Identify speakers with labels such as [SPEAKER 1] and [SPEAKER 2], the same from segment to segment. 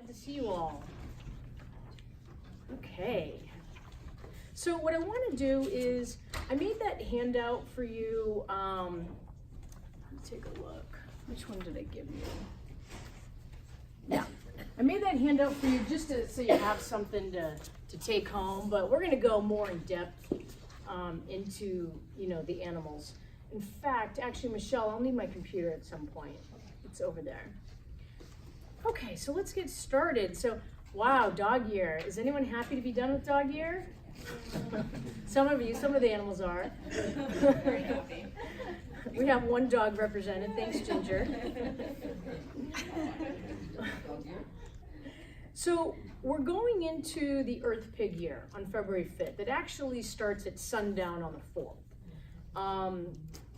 [SPEAKER 1] Glad to see you all. Okay. So what I want to do is, I made that handout for you. Let me take a look. Which one did I give you? Yeah, I made that handout for you just so you have something to take home. But we're going to go more in depth into the animals. In fact, actually, Michelle, I'll need my computer at some point. It's over there. Okay, so let's get started. So, wow, dog year. Is anyone happy to be done with dog year? Some of the animals are.
[SPEAKER 2] Very happy.
[SPEAKER 1] We have one dog represented. Thanks, Ginger. So we're going into the Earth Pig year on February 5th. It actually starts at sundown on the 4th.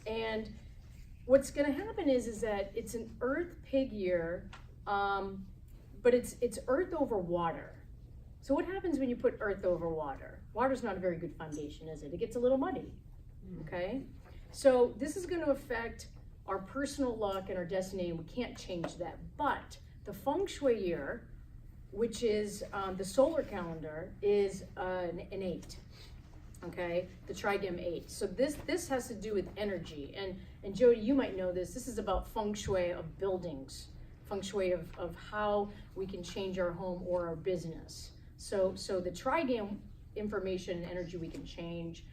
[SPEAKER 1] And what's going to happen is that it's an Earth Pig year, but it's earth over water. So what happens when you put earth over water? Water's not a very good foundation, is it? It gets a little muddy, okay? So this is going to affect our personal luck and our destiny, and we can't change that. But the feng shui year, which is the solar calendar, is an 8, okay? The trigem 8. So this has to do with energy. And Jody, you might know this. This is about feng shui of buildings, feng shui of how we can change our home or our business. So the trigem information and energy we can change.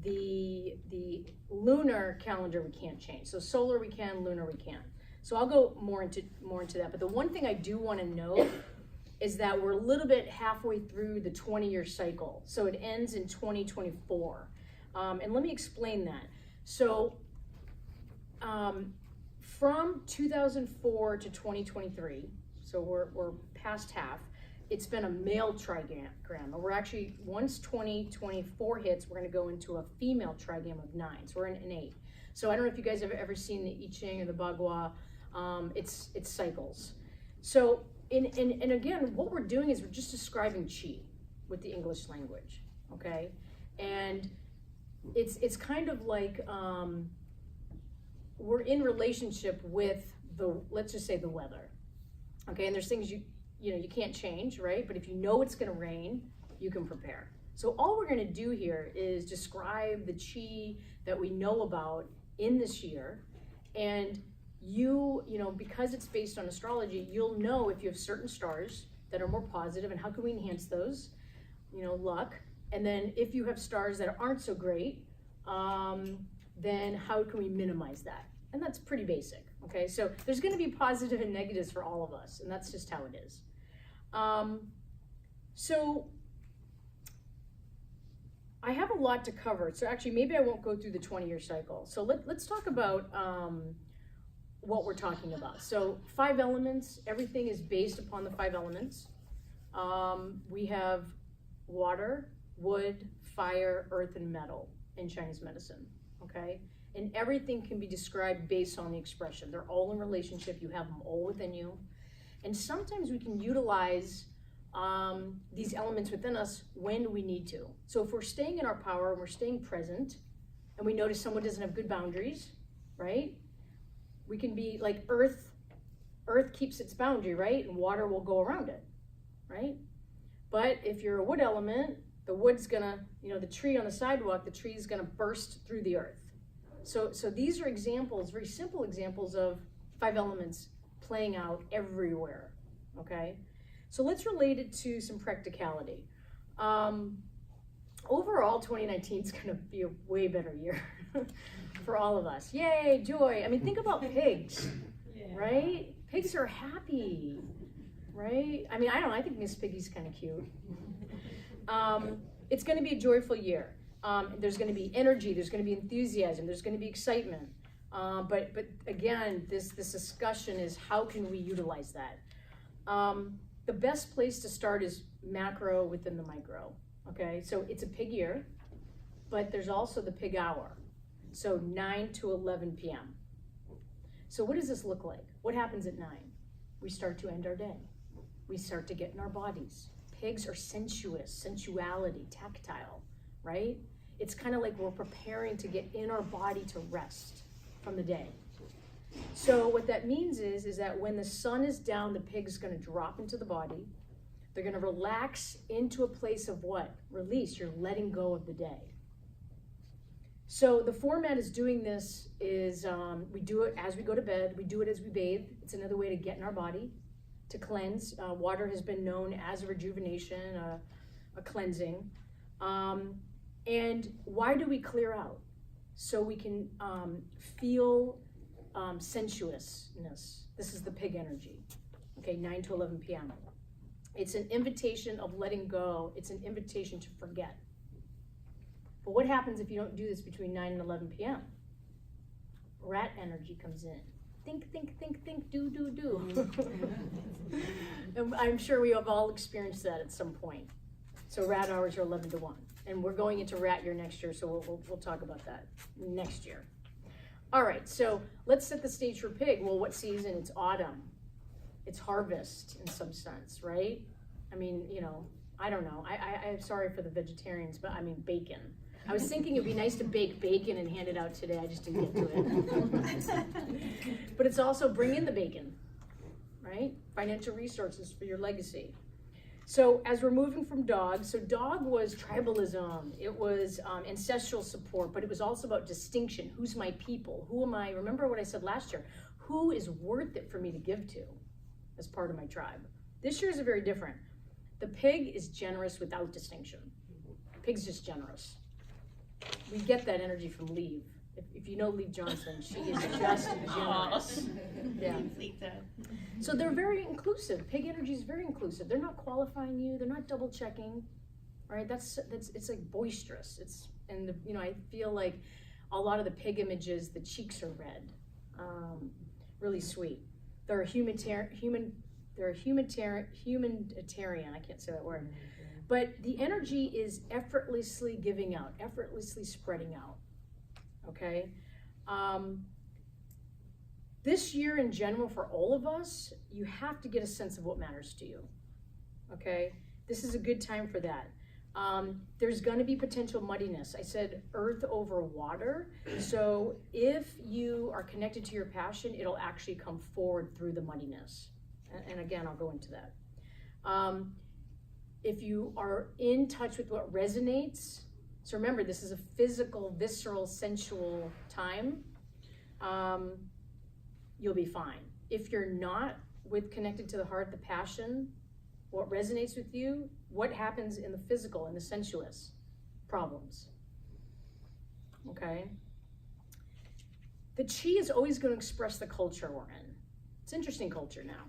[SPEAKER 1] The lunar calendar we can't change. So solar we can, lunar we can. So I'll go more into that. But the one thing I do want to note is that we're a little bit halfway through the 20-year cycle. So it ends in 2024. And let me explain that. So from 2004 to 2023, so we're past half, it's been a male trigram. And we're actually, once 2024 hits, we're going to go into a female trigam of 9. So we're in an 8. So I don't know if you guys have ever seen the I Ching or the Bagua. It's cycles. So and again, what we're doing is we're just describing Qi with the English language, okay? And it's kind of like we're in relationship with let's just say the weather, okay? And there's things you can't change, right? But if you know it's going to rain, you can prepare. So all we're going to do here is describe the Qi that we know about in this year, and because it's based on astrology, you'll know if you have certain stars that are more positive and how can we enhance those, luck. And then if you have stars that aren't so great, then how can we minimize that? And that's pretty basic, okay? So there's going to be positive and negatives for all of us, and that's just how it is. So I have a lot to cover. So actually, maybe I won't go through the 20-year cycle. So let's talk about what we're talking about. So 5 elements, everything is based upon the 5 elements. We have water, wood, fire, earth, and metal in Chinese medicine, okay? And everything can be described based on the expression. They're all in relationship. You have them all within you. And sometimes we can utilize these elements within us when we need to. So if we're staying in our power and we're staying present, and we notice someone doesn't have good boundaries, right? We can be like earth keeps its boundary, right? And water will go around it, right? But if you're a wood element, the wood's gonna, the tree on the sidewalk, the tree is gonna burst through the earth. So these are examples, very simple examples of 5 elements playing out everywhere, okay? So let's relate it to some practicality. Overall, 2019 is gonna be a way better year for all of us. Yay, joy. I mean, think about pigs, right? Pigs are happy, right? I mean, I don't know, I think Miss Piggy's kind of cute. It's gonna be a joyful year. There's gonna be energy, there's gonna be enthusiasm, there's gonna be excitement. But again, this discussion is how can we utilize that? The best place to start is macro within the micro, okay? So it's a pig year, but there's also the pig hour. So 9 to 11 p.m. So what does this look like? What happens at 9? We start to end our day. We start to get in our bodies. Pigs are sensuous, sensuality, tactile, right? It's kind of like we're preparing to get in our body to rest from the day. So what that means is that when the sun is down, the pig's gonna drop into the body. They're gonna relax into a place of what? Release. You're letting go of the day. So the format is doing this is we do it as we go to bed. We do it as we bathe. It's another way to get in our body, to cleanse. Water has been known as a rejuvenation, a cleansing. And why do we clear out? So we can feel sensuousness. This is the pig energy. Okay, 9 to 11 p.m. It's an invitation of letting go. It's an invitation to forget. But what happens if you don't do this between 9 and 11 p.m.? Rat energy comes in. Think, think, think, think, do, do, do. And I'm sure we have all experienced that at some point. So rat hours are 11 to 1. And we're going into rat year next year, so we'll talk about that next year. All right, so let's set the stage for pig. Well, what season? It's autumn. It's harvest in some sense, right? I mean, you know, I don't know. I'm sorry for the vegetarians, but I mean bacon. I was thinking it'd be nice to bake bacon and hand it out today. I just didn't get to it. But it's also bring in the bacon, right? Financial resources for your legacy. So as we're moving from dog, so dog was tribalism, it was ancestral support, but it was also about distinction. Who's my people? Who am I? Remember what I said last year. Who is worth it for me to give to as part of my tribe? This year is very different. The pig is generous without distinction. Pig's just generous. We get that energy from Leave. If you know Leave Johnson, she is just generous. Yeah. So they're very inclusive. Pig energy is very inclusive. They're not qualifying you. They're not double checking, right? That's it's like boisterous. I feel like a lot of the pig images, the cheeks are red, really sweet. They're a humanitarian. I can't say that word. But the energy is effortlessly giving out, effortlessly spreading out. Okay. This year in general, for all of us, you have to get a sense of what matters to you. Okay. This is a good time for that. There's going to be potential muddiness. I said earth over water. So if you are connected to your passion, it'll actually come forward through the muddiness. And again, I'll go into that. If you are in touch with what resonates, so remember, this is a physical, visceral, sensual time, you'll be fine. If you're not connected to the heart, the passion, what resonates with you, what happens in the physical, in the sensuous? Problems. Okay? The chi is always going to express the culture we're in. It's interesting culture now.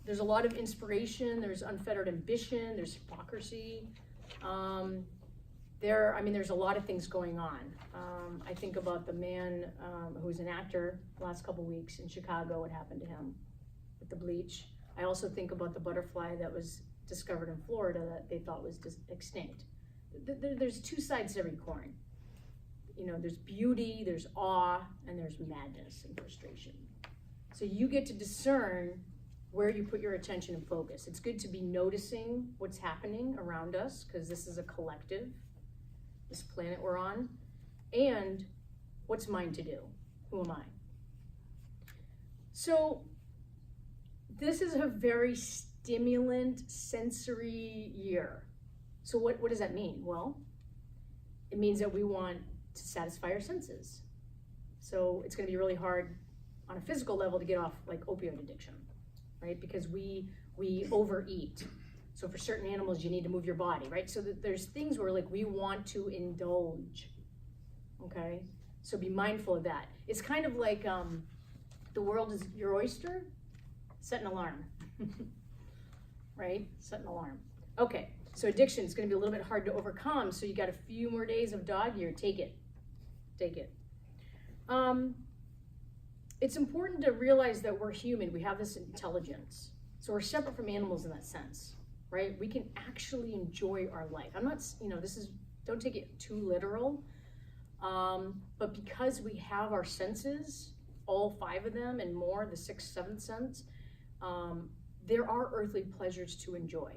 [SPEAKER 1] There's a lot of inspiration, there's unfettered ambition, there's hypocrisy. There's a lot of things going on. I think about the man who's an actor the last couple weeks in Chicago, what happened to him with the bleach. I also think about the butterfly that was discovered in Florida that they thought was extinct. There's two sides to every coin. You know, there's beauty, there's awe, and there's madness and frustration. So you get to discern where you put your attention and focus. It's good to be noticing what's happening around us, because this is a collective, this planet we're on, and what's mine to do? Who am I? So this is a very stimulant, sensory year. So what does that mean? Well, it means that we want to satisfy our senses. So it's going to be really hard on a physical level to get off like opioid addiction, right? Because we overeat. So for certain animals, you need to move your body, right? So there's things where like we want to indulge, okay? So be mindful of that. It's kind of like the world is your oyster. Set an alarm, right? Set an alarm. Okay, so addiction is going to be a little bit hard to overcome. So you got a few more days of dog year. Take it. It's important to realize that we're human. We have this intelligence. So we're separate from animals in that sense, right? We can actually enjoy our life. I'm not, don't take it too literal. But because we have our senses, all 5 of them and more, the 6th, 7th sense, there are earthly pleasures to enjoy.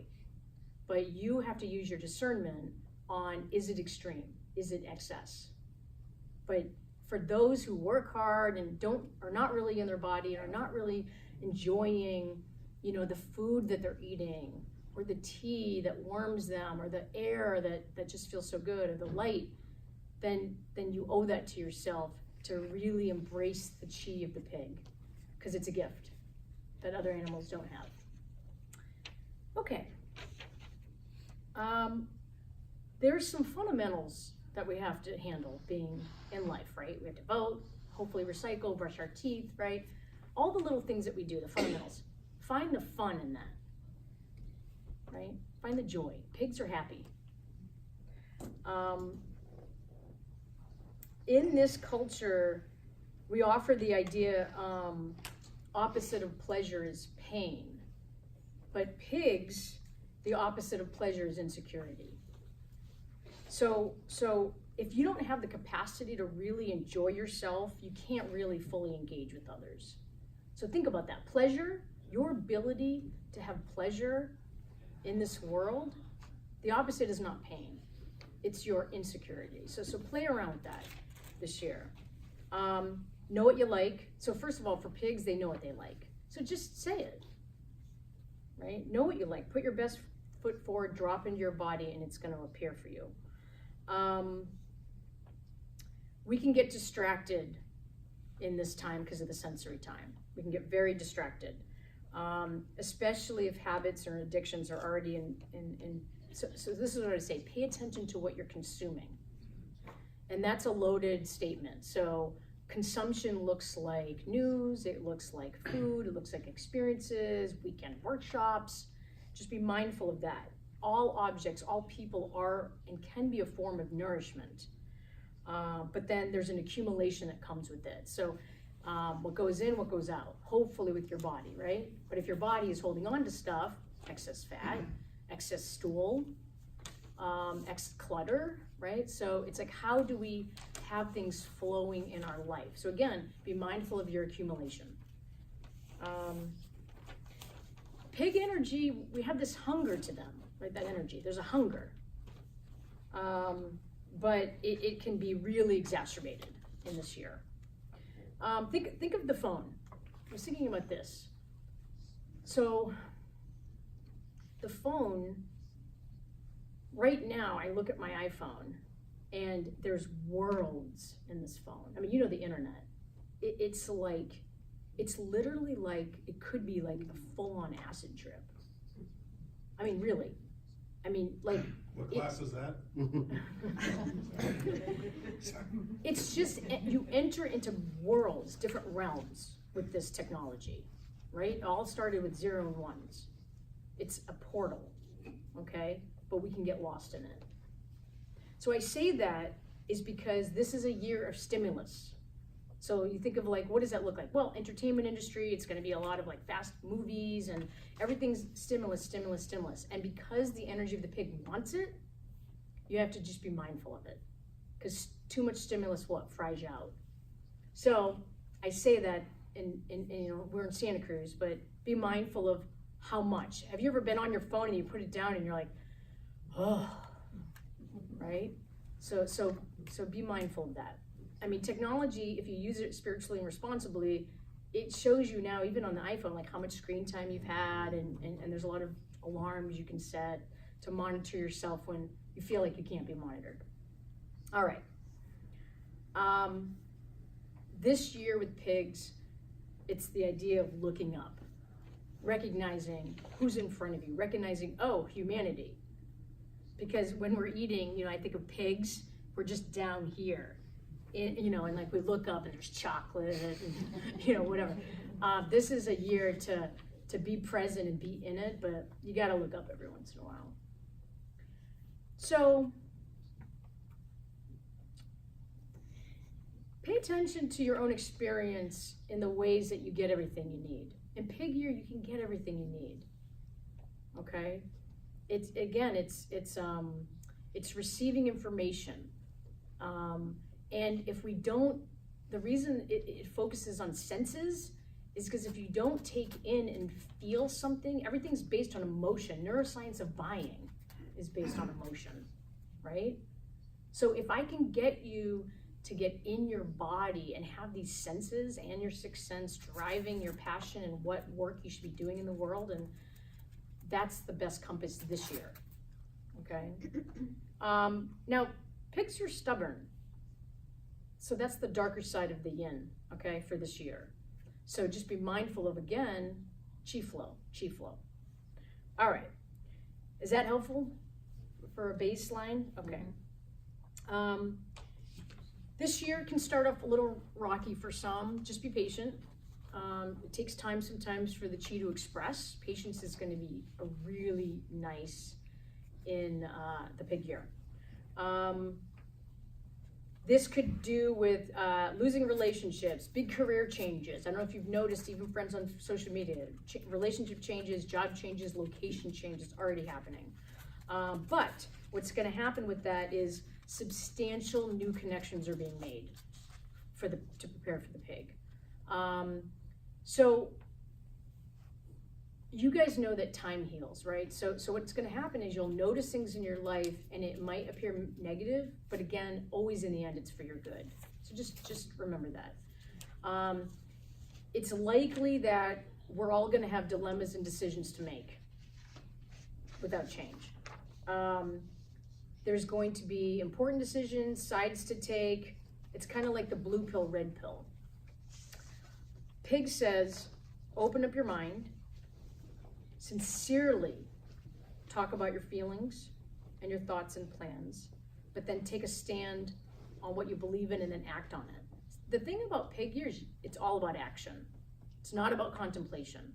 [SPEAKER 1] But you have to use your discernment on, is it extreme? Is it excess? But for those who work hard and are not really in their body, and are not really enjoying, the food that they're eating, or the tea that warms them, or the air that just feels so good, or the light, then you owe that to yourself to really embrace the chi of the pig, because it's a gift that other animals don't have. Okay. There's some fundamentals that we have to handle being in life, right? We have to vote, hopefully recycle, brush our teeth, right? All the little things that we do, the fundamentals. Find the fun in that, right? Find the joy. Pigs are happy. In this culture, we offer the idea, opposite of pleasure is pain. But pigs, the opposite of pleasure is insecurity. So if you don't have the capacity to really enjoy yourself, you can't really fully engage with others. So think about that. Pleasure, your ability to have pleasure in this world, the opposite is not pain. It's your insecurity. So play around with that this year. Know what you like. So first of all, for pigs, they know what they like. So just say it, right? Know what you like. Put your best foot forward, drop into your body, and it's going to appear for you. We can get distracted in this time because of the sensory time. We can get very distracted, especially if habits or addictions are already so this is what I say, pay attention to what you're consuming. And that's a loaded statement. So consumption looks like news, it looks like food, it looks like experiences, weekend workshops. Just be mindful of that. All objects, all people are and can be a form of nourishment. But then there's an accumulation that comes with it. So what goes in, what goes out, hopefully with your body, right? But if your body is holding on to stuff, excess fat, excess stool, excess clutter, right? So it's like, how do we have things flowing in our life? So again, be mindful of your accumulation. Pig energy, we have this hunger to them, right? That energy, there's a hunger. But it can be really exacerbated in this year. Think of the phone. I was thinking about this. So the phone, right now, I look at my iPhone and there's worlds in this phone. I mean, the internet. It's literally like, it could be like a full-on acid trip. I mean, really. I mean, like.
[SPEAKER 3] What class is that?
[SPEAKER 1] It's just, you enter into worlds, different realms with this technology, right? It all started with 0 and 1s. It's a portal, okay? But we can get lost in it. So I say that is because this is a year of stimulus. So you think of like, what does that look like? Well, entertainment industry, it's gonna be a lot of like fast movies and everything's stimulus. And because the energy of the pig wants it, you have to just be mindful of it. Because too much stimulus, fries you out. So I say that we're in Santa Cruz, but be mindful of how much. Have you ever been on your phone and you put it down and you're like, oh, right? So be mindful of that. I mean, technology, if you use it spiritually and responsibly, it shows you now, even on the iPhone, like how much screen time you've had, and there's a lot of alarms you can set to monitor yourself when you feel like you can't be monitored. All right. This year with pigs, it's the idea of looking up, recognizing who's in front of you, recognizing, oh, humanity. Because when we're eating, I think of pigs, we're just down here. And like we look up and there's chocolate and, whatever. This is a year to be present and be in it, but you got to look up every once in a while. So pay attention to your own experience in the ways that you get everything you need. In pig year, you can get everything you need. Okay? It's receiving information. And if we don't, the reason it focuses on senses is because if you don't take in and feel something, everything's based on emotion. Neuroscience of buying is based on emotion, right? So if I can get you to get in your body and have these senses and your sixth sense driving your passion and what work you should be doing in the world. And that's the best compass this year, okay? Now, pigs are stubborn. So that's the darker side of the yin, okay, for this year. So just be mindful of, again, chi flow, chi flow. All right, is that helpful for a baseline? Okay. This year can start off a little rocky for some. Just be patient. It takes time sometimes for the chi to express. Patience is going to be a really nice in the pig year. This could do with losing relationships, big career changes. I don't know if you've noticed, even friends on social media, relationship changes, job changes, location changes already happening. But what's going to happen with that is substantial new connections are being made to prepare for the pig. So you guys know that time heals, right? So what's going to happen is you'll notice things in your life and it might appear negative, but again, always in the end, it's for your good. So just remember that. It's likely that we're all going to have dilemmas and decisions to make without change. There's going to be important decisions, sides to take. It's kind of like the blue pill, red pill. Pig says, open up your mind, sincerely talk about your feelings and your thoughts and plans, but then take a stand on what you believe in and then act on it. The thing about pig years, it's all about action. It's not about contemplation.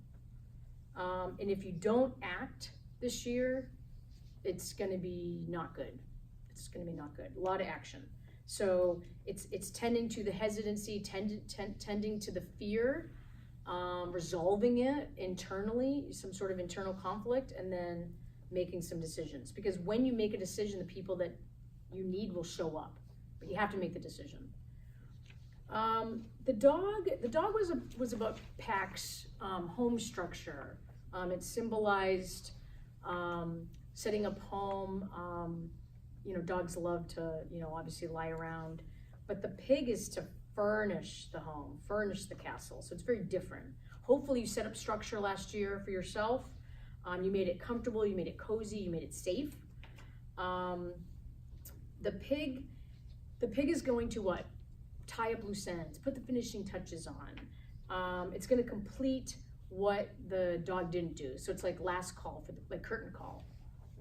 [SPEAKER 1] And if you don't act this year, it's going to be not good. It's going to be not good. A lot of action. So it's tending to the hesitancy, tending to the fear, resolving it internally, some sort of internal conflict, and then making some decisions. Because when you make a decision, the people that you need will show up, but you have to make the decision. The dog was about Pax, home structure. It symbolized setting up home. Dogs love to, obviously lie around, but the pig is to furnish the home, furnish the castle. So it's very different. Hopefully you set up structure last year for yourself. You made it comfortable, you made it cozy, you made it safe. The pig is going to what? Tie up loose ends, put the finishing touches on. It's going to complete what the dog didn't do. So it's like last call, like curtain call.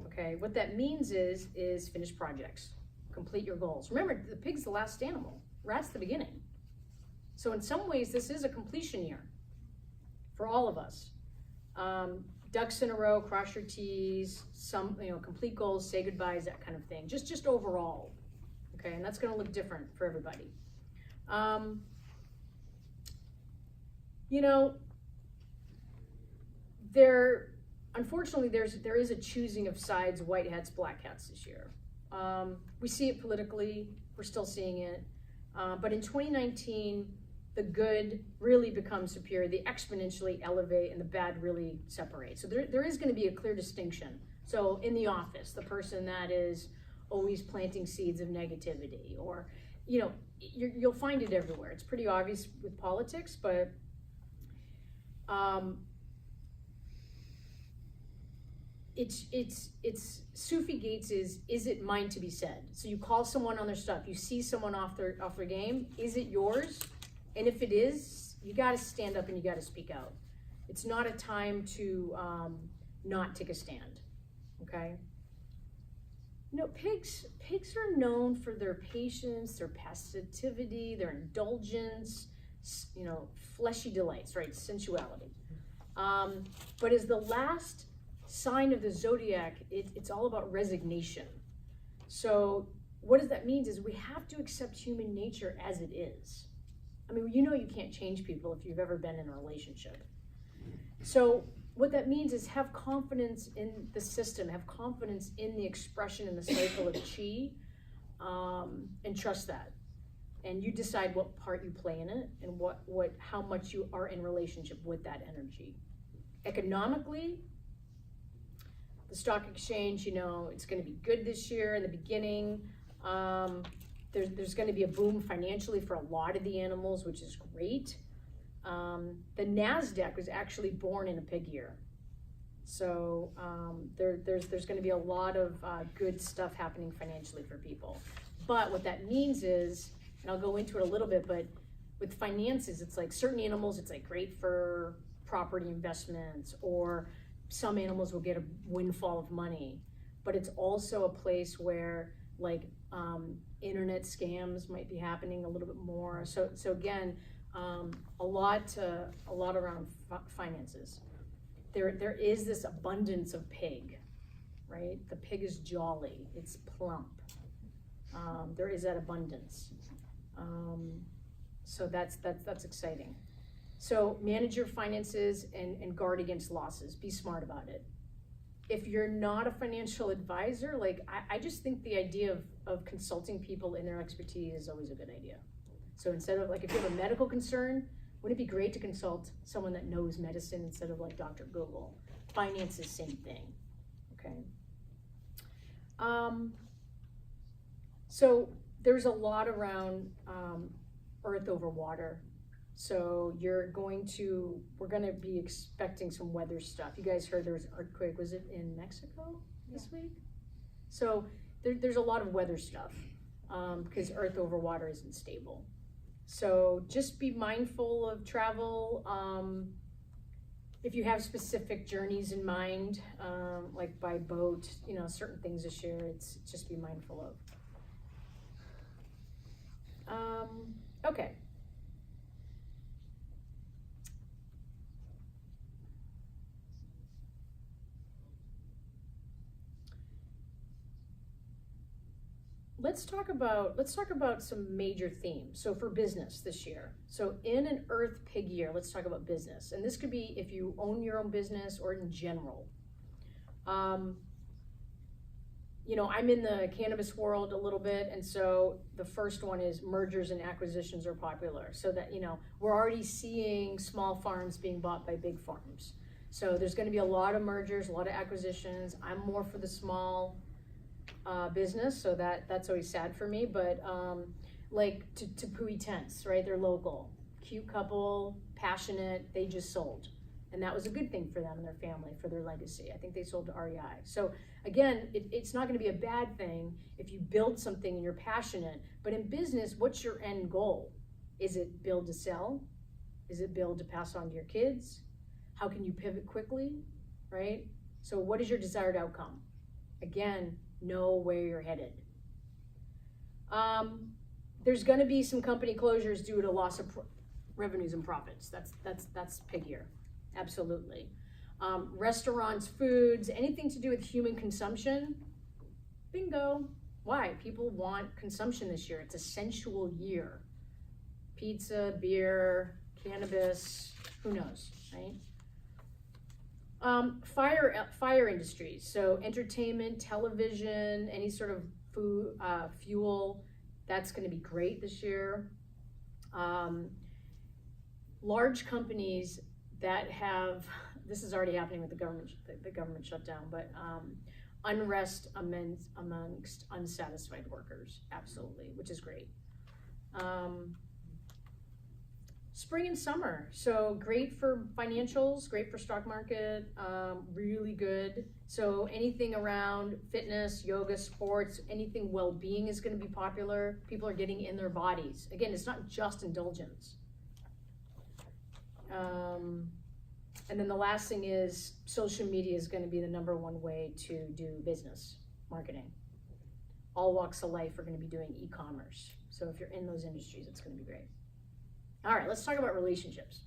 [SPEAKER 1] Okay, what that means is finish projects, complete your goals. Remember, the pig's the last animal, rat's the beginning. So in some ways, this is a completion year for all of us. Ducks in a row, cross your T's, complete goals, say goodbyes, that kind of thing. Just overall, okay, and that's going to look different for everybody. Unfortunately, there is a choosing of sides, white hats, black hats this year. We see it politically, we're still seeing it. But in 2019, the good really becomes superior, they exponentially elevate, and the bad really separate. So there is going to be a clear distinction. So in the office, the person that is always planting seeds of negativity, or, you'll find it everywhere. It's pretty obvious with politics, but it's Sufi Gates is it mine to be said? So you call someone on their stuff, you see someone off their game, is it yours? And if it is, you got to stand up and you got to speak out. It's not a time to not take a stand, okay? Pigs are known for their patience, their passivity, their indulgence, fleshy delights, right? Sensuality. But as the last sign of the zodiac, it's all about resignation. So what does that mean is we have to accept human nature as it is. I mean, you can't change people if you've ever been in a relationship. So what that means is have confidence in the system, have confidence in the expression and the cycle of chi, and trust that. And you decide what part you play in it and how much you are in relationship with that energy. Economically, the stock exchange, it's going to be good this year in the beginning. there's going to be a boom financially for a lot of the animals, which is great. The NASDAQ was actually born in a pig year. So there's going to be a lot of good stuff happening financially for people. But what that means is, and I'll go into it a little bit, but with finances, it's like certain animals, it's like great for property investments, or some animals will get a windfall of money. But it's also a place where like internet scams might be happening a little bit more. So again, a lot around finances. There is this abundance of pig, right? The pig is jolly, it's plump. There is that abundance. So that's exciting. So manage your finances and guard against losses. Be smart about it. If you're not a financial advisor, like I just think the idea of consulting people in their expertise is always a good idea. So instead of like, if you have a medical concern, wouldn't it be great to consult someone that knows medicine instead of like Dr. Google? Finances, same thing, okay? So there's a lot around earth over water. So we're gonna be expecting some weather stuff. You guys heard there was an earthquake, was it in Mexico this week? So there's a lot of weather stuff because earth over water isn't stable. So just be mindful of travel. If you have specific journeys in mind, like by boat, certain things this year, it's just be mindful of. Okay. Let's talk about some major themes. So for business this year. So in an earth pig year, let's talk about business. And this could be if you own your own business or in general. I'm in the cannabis world a little bit, and so the first one is mergers and acquisitions are popular. So that, we're already seeing small farms being bought by big farms. So there's going to be a lot of mergers, a lot of acquisitions. I'm more for the small business, so that's always sad for me. But like Tepui Tents, right? They're local, cute couple, passionate. They just sold, and that was a good thing for them and their family, for their legacy. I think they sold to REI. So again, it's not going to be a bad thing if you build something and you're passionate. But in business, what's your end goal? Is it build to sell? Is it build to pass on to your kids? How can you pivot quickly, right? So what is your desired outcome? Again, know where you're headed. There's going to be some company closures due to loss of revenues and profits. That's pig year, absolutely. Restaurants, foods, anything to do with human consumption, bingo. Why? People want consumption this year. It's a sensual year. Pizza, beer, cannabis, who knows, right? Fire industries, so entertainment, television, any sort of food, fuel, that's going to be great this year. Large companies that have, this is already happening with the government shutdown, but unrest amongst unsatisfied workers, absolutely, which is great. Spring and summer, so great for financials, great for stock market, really good. So anything around fitness, yoga, sports, anything well-being is going to be popular. People are getting in their bodies. Again, it's not just indulgence. And then the last thing is social media is going to be the #1 way to do business marketing. All walks of life are going to be doing e-commerce. So if you're in those industries, it's going to be great. All right, let's talk about relationships.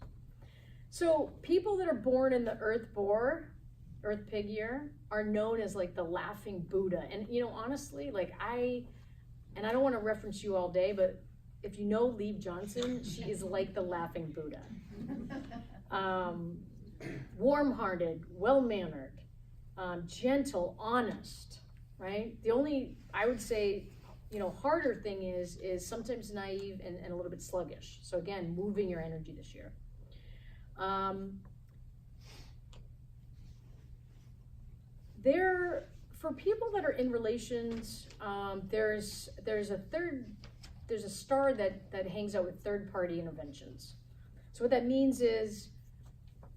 [SPEAKER 1] So people that are born in the earth pig year, are known as like the laughing Buddha. And honestly, like I don't want to reference you all day, but if you know Lieve Johnson, she is like the laughing Buddha. Warm-hearted, well-mannered, gentle, honest, right? The only, I would say, harder thing is sometimes naive and a little bit sluggish. So again, moving your energy this year. For people that are in relations, there's a third there's a star that hangs out with third-party interventions. So what that means is,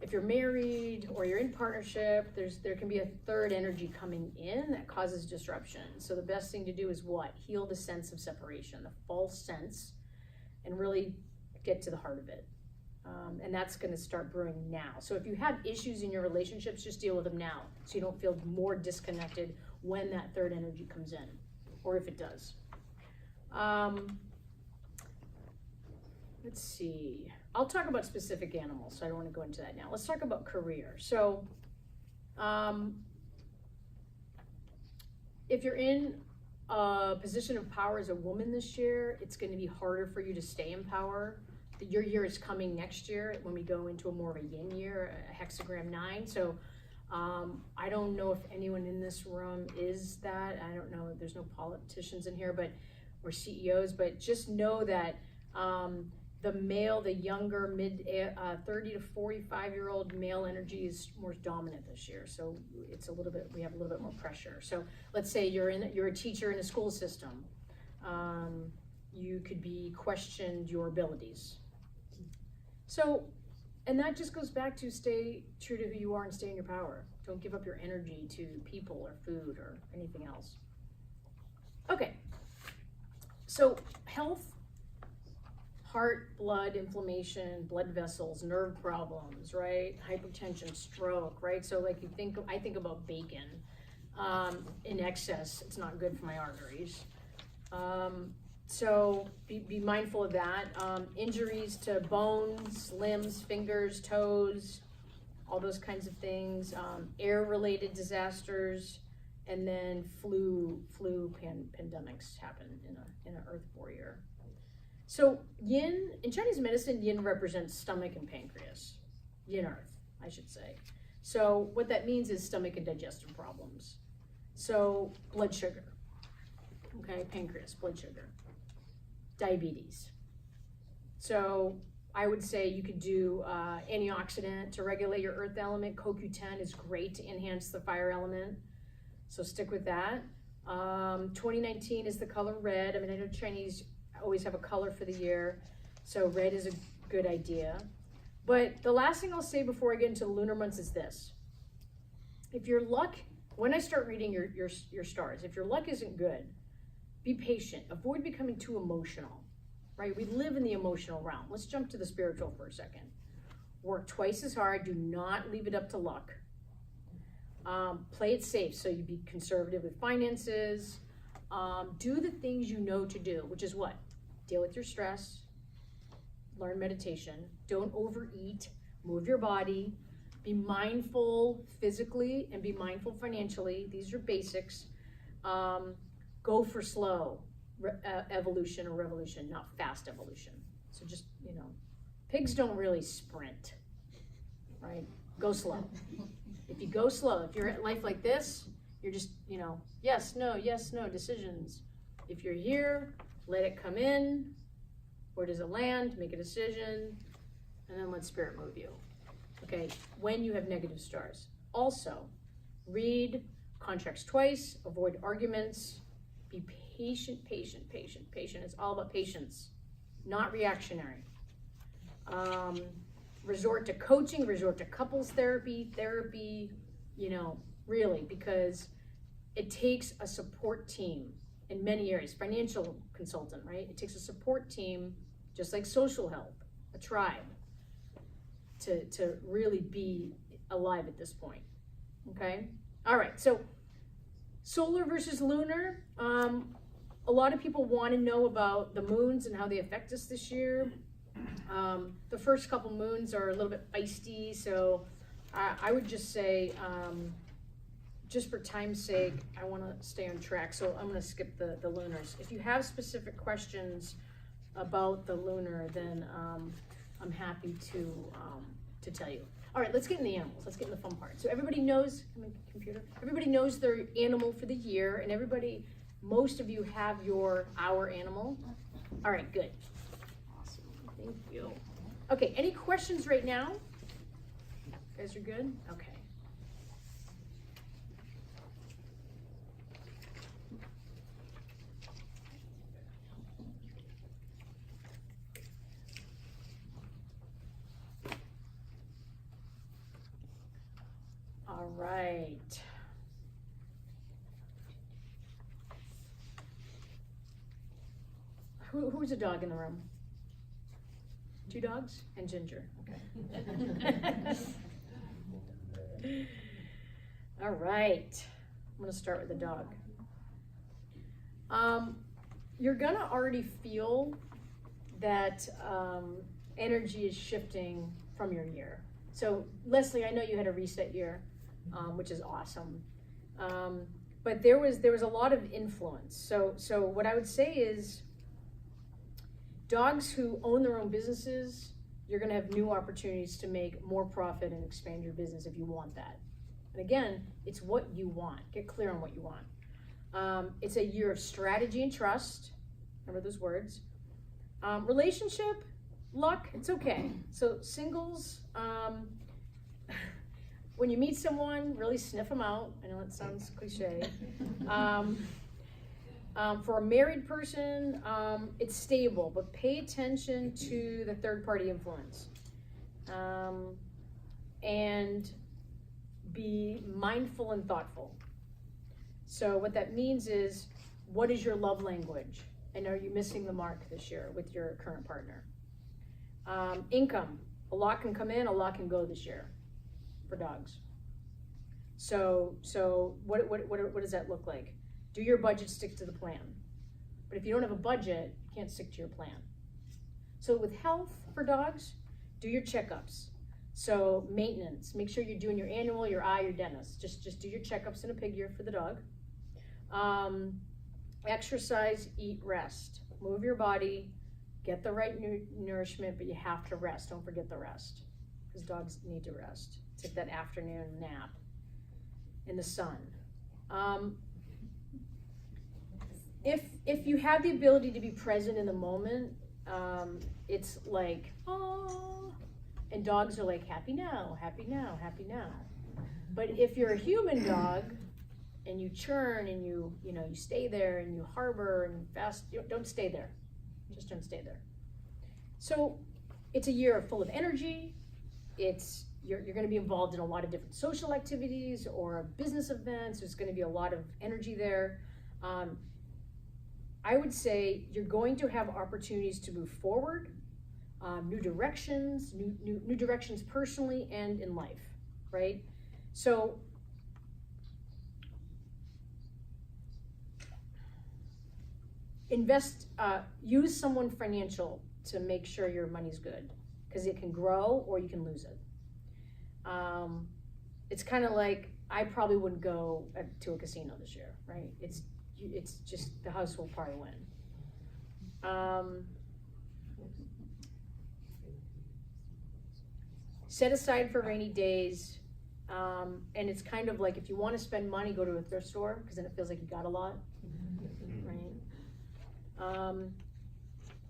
[SPEAKER 1] if you're married or you're in partnership, there can be a third energy coming in that causes disruption. So the best thing to do is what? Heal the sense of separation, the false sense, and really get to the heart of it. And that's going to start brewing now. So if you have issues in your relationships, just deal with them now, so you don't feel more disconnected when that third energy comes in, or if it does. Let's see. I'll talk about specific animals, so I don't want to go into that now. Let's talk about career. So, if you're in a position of power as a woman this year, it's going to be harder for you to stay in power. Your year is coming next year when we go into a more of a yin year, a hexagram 9. So, I don't know if anyone in this room is that. I don't know. There's no politicians in here, or CEOs, but just know that the male, the younger, mid 30 to 45-year-old male energy is more dominant this year. So it's we have a little bit more pressure. So let's say you're a teacher in a school system. You could be questioned your abilities. So, and that just goes back to stay true to who you are and stay in your power. Don't give up your energy to people or food or anything else. Okay. So health, heart, blood, inflammation, blood vessels, nerve problems, right? Hypertension, stroke, right? So like I think about bacon in excess. It's not good for my arteries. So be mindful of that. Injuries to bones, limbs, fingers, toes, all those kinds of things. Air-related disasters, and then flu pandemics happen in an Earth Boar year. So yin, in Chinese medicine, yin represents stomach and pancreas. Yin earth, I should say. So what that means is stomach and digestive problems. So blood sugar, okay, pancreas, blood sugar. Diabetes. So I would say you could do antioxidant to regulate your earth element. CoQ10 is great to enhance the fire element. So stick with that. 2019 is the color red. I mean, I know Chinese always have a color for the year, so red is a good idea. But the last thing I'll say before I get into the lunar months is this. If your luck, when I start reading your stars, if your luck isn't good, be patient. Avoid becoming too emotional, right? We live in the emotional realm. Let's jump to the spiritual for a second. Work twice as hard. Do not leave it up to luck. Play it safe, so you be conservative with finances. Do the things you know to do, which is what? Deal with your stress. Learn meditation. Don't overeat. Move your body. Be mindful physically and be mindful financially. These are basics. Go for slow evolution or revolution, not fast evolution. So just, pigs don't really sprint, right? Go slow. If you go slow, if you're at life like this, you're just, yes, no decisions. If you're here, let it come in. Where does it land? Make a decision, and then let spirit move you. Okay, when you have negative stars. Also, read contracts twice, avoid arguments, be patient. It's all about patience, not reactionary. Resort to coaching, resort to couples therapy, really, because it takes a support team in many areas. Financial consultant, right? It takes a support team, just like social health, a tribe, to really be alive at this point, okay? All right, so solar versus lunar. A lot of people want to know about the moons and how they affect us this year. The first couple moons are a little bit feisty, so I would just say, just for time's sake, I want to stay on track, so I'm going to skip the lunars. If you have specific questions about the lunar, then I'm happy to tell you. All right, let's get in the animals. Let's get in the fun part. So everybody knows, everybody knows their animal for the year, and most of you have our animal. All right, good. Awesome, thank you. Okay, any questions right now? You guys are good? Okay. right. Who's a dog in the room? 2 dogs and Ginger. Okay. All right. I'm gonna start with the dog. You're gonna already feel that energy is shifting from your year. So Leslie, I know you had a reset year, which is awesome. But there was a lot of influence. So what I would say is, dogs who own their own businesses, you're gonna have new opportunities to make more profit and expand your business if you want that. And again, it's what you want. Get clear on what you want. It's a year of strategy and trust. Remember those words. Relationship, luck, it's okay. So singles, when you meet someone, really sniff them out. I know it sounds cliche. For a married person, it's stable, but pay attention to the third party influence. And be mindful and thoughtful. So what that means is, what is your love language? And are you missing the mark this year with your current partner? Income, a lot can come in, a lot can go this year for dogs. So what does that look like? Do your budget stick to the plan? But if you don't have a budget, you can't stick to your plan. So with health for dogs, do your checkups. So maintenance, make sure you're doing your annual, your eye, your dentist. Just do your checkups in a pig year for the dog. Exercise, eat, rest. Move your body, get the right nourishment, but you have to rest. Don't forget the rest, because dogs need to rest. Take that afternoon nap in the sun. If you have the ability to be present in the moment, it's like, oh, and dogs are like, happy now, happy now, happy now. But if you're a human dog and you churn and you stay there and you harbor and fast, don't stay there. Just don't stay there. So it's a year full of energy. You're going to be involved in a lot of different social activities or business events. There's going to be a lot of energy there. I would say you're going to have opportunities to move forward, new directions personally and in life, right? So use someone financial to make sure your money's good, because it can grow or you can lose it. It's kind of like, I probably wouldn't go to a casino this year, right? It's just, the house will probably win. Set aside for rainy days, and it's kind of like, if you want to spend money, go to a thrift store, because then it feels like you got a lot, right?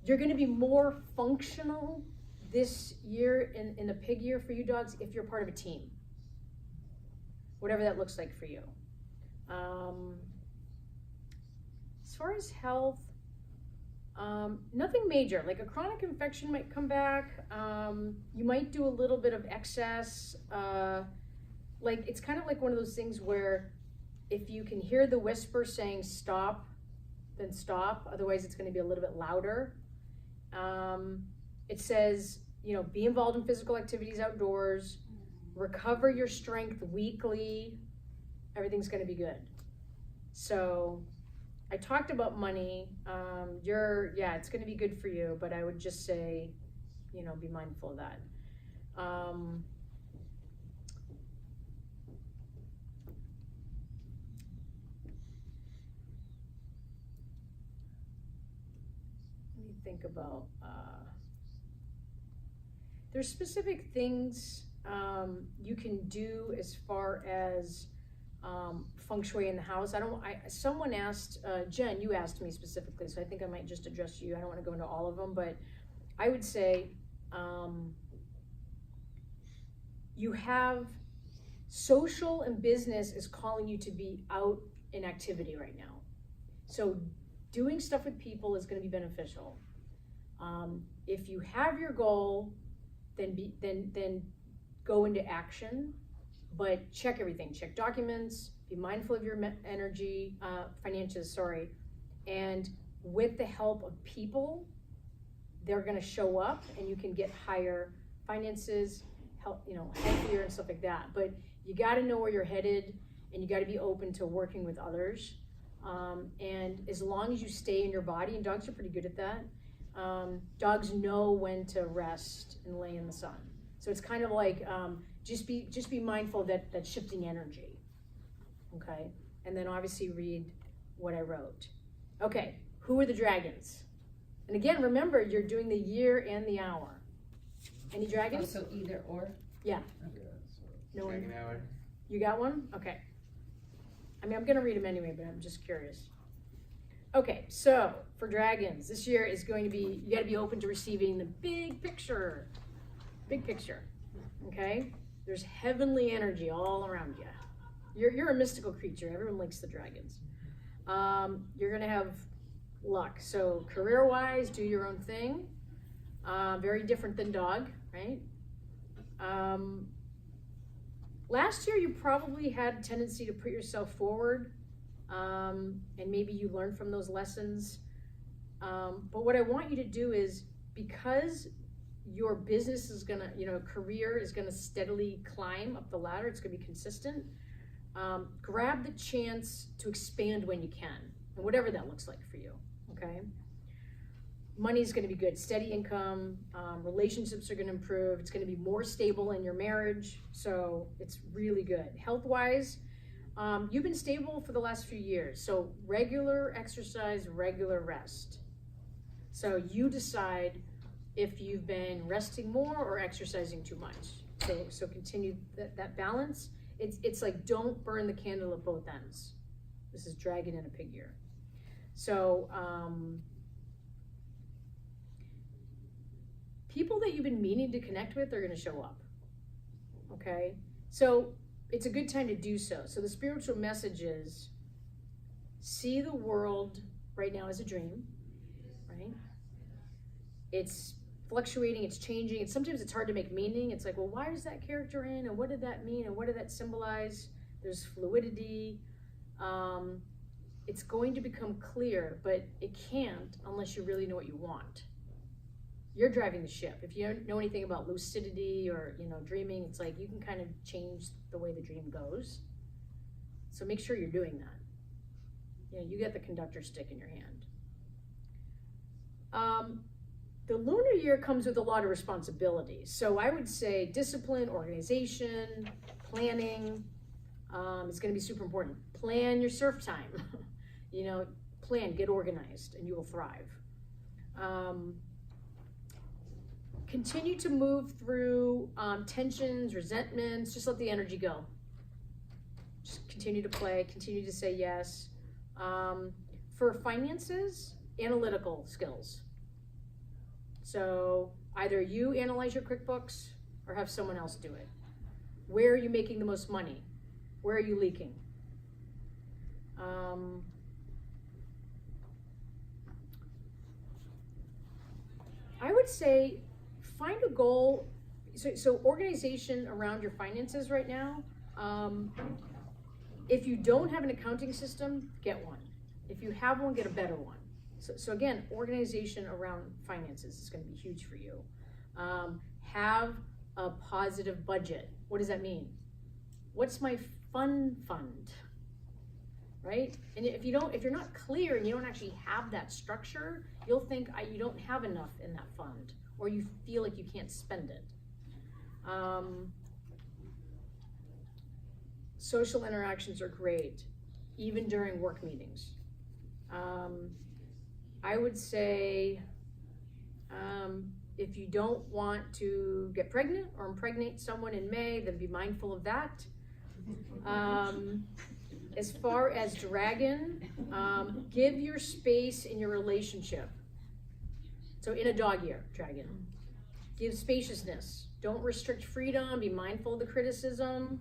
[SPEAKER 1] You're going to be more functional this year in the pig year for you dogs if you're part of a team, whatever that looks like for you. As far as health, nothing major. Like a chronic infection might come back. You might do a little bit of excess. Like, it's kind of like one of those things where if you can hear the whisper saying stop, then stop. Otherwise, it's going to be a little bit louder. It says, be involved in physical activities outdoors, recover your strength weekly. Everything's going to be good. So I talked about money. It's going to be good for you, but I would just say, be mindful of that. Let me think about, there's specific things you can do as far as feng shui in the house. Someone asked, Jen, you asked me specifically, so I think I might just address you. I don't want to go into all of them, but I would say you have social and business is calling you to be out in activity right now. So doing stuff with people is going to be beneficial. If you have your goal, then go into action. but check everything. Check documents, be mindful of your energy, finances, sorry. And with the help of people, they're gonna show up and you can get higher finances, healthier and stuff like that. But you gotta know where you're headed and you gotta be open to working with others. And as long as you stay in your body, and dogs are pretty good at that, dogs know when to rest and lay in the sun. So it's kind of like, just be mindful of that shifting energy, okay? And then obviously read what I wrote. Okay, who are the dragons? And again, remember, you're doing the year and the hour. Any dragons?
[SPEAKER 2] So either or?
[SPEAKER 1] Yeah.
[SPEAKER 3] Yeah, so
[SPEAKER 1] No one?
[SPEAKER 4] Dragon hour.
[SPEAKER 1] You got one? Okay. I mean, I'm gonna read them anyway, but I'm just curious. Okay, so for dragons, this year is going to be, you gotta be open to receiving the big picture. Big picture, okay? There's heavenly energy all around you. You're a mystical creature. Everyone likes the dragons. You're gonna have luck. So career-wise, do your own thing. Very different than dog, right? Last year, you probably had a tendency to put yourself forward, and maybe you learned from those lessons. But what I want you to do is, because your business is gonna, career is gonna steadily climb up the ladder, it's gonna be consistent, grab the chance to expand when you can, and whatever that looks like for you, okay? Money's gonna be good, steady income, relationships are gonna improve, it's gonna be more stable in your marriage, so it's really good. Health-wise, you've been stable for the last few years, so regular exercise, regular rest. So you decide if you've been resting more or exercising too much. So continue that balance. It's like, don't burn the candle at both ends. This is dragon in a pig year. So people that you've been meaning to connect with are gonna show up, okay? So it's a good time to do so. So the spiritual message is, see the world right now as a dream, right? It's fluctuating, it's changing, sometimes it's hard to make meaning. It's like, well, why is that character in, and what did that mean, and what did that symbolize? There's fluidity. It's going to become clear, but it can't unless you really know what you want. You're driving the ship. If you don't know anything about lucidity or dreaming, it's like you can kind of change the way the dream goes. So make sure you're doing that. You get the conductor stick in your hand. The lunar year comes with a lot of responsibilities. So I would say discipline, organization, planning is going to be super important. Plan your surf time. Plan, get organized, and you will thrive. Continue to move through tensions, resentments, just let the energy go. Just continue to play, continue to say yes. For finances, analytical skills. So either you analyze your QuickBooks or have someone else do it. Where are you making the most money? Where are you leaking? I would say find a goal. So organization around your finances right now. If you don't have an accounting system, get one. If you have one, get a better one. So again, organization around finances is going to be huge for you. Have a positive budget. What does that mean? What's my fund? Right? And if you're not clear and you don't actually have that structure, you'll think you don't have enough in that fund, or you feel like you can't spend it. Social interactions are great, even during work meetings. I would say, if you don't want to get pregnant or impregnate someone in May, then be mindful of that. As far as dragon, give your space in your relationship. So in a dog year, dragon. Give spaciousness. Don't restrict freedom. Be mindful of the criticism.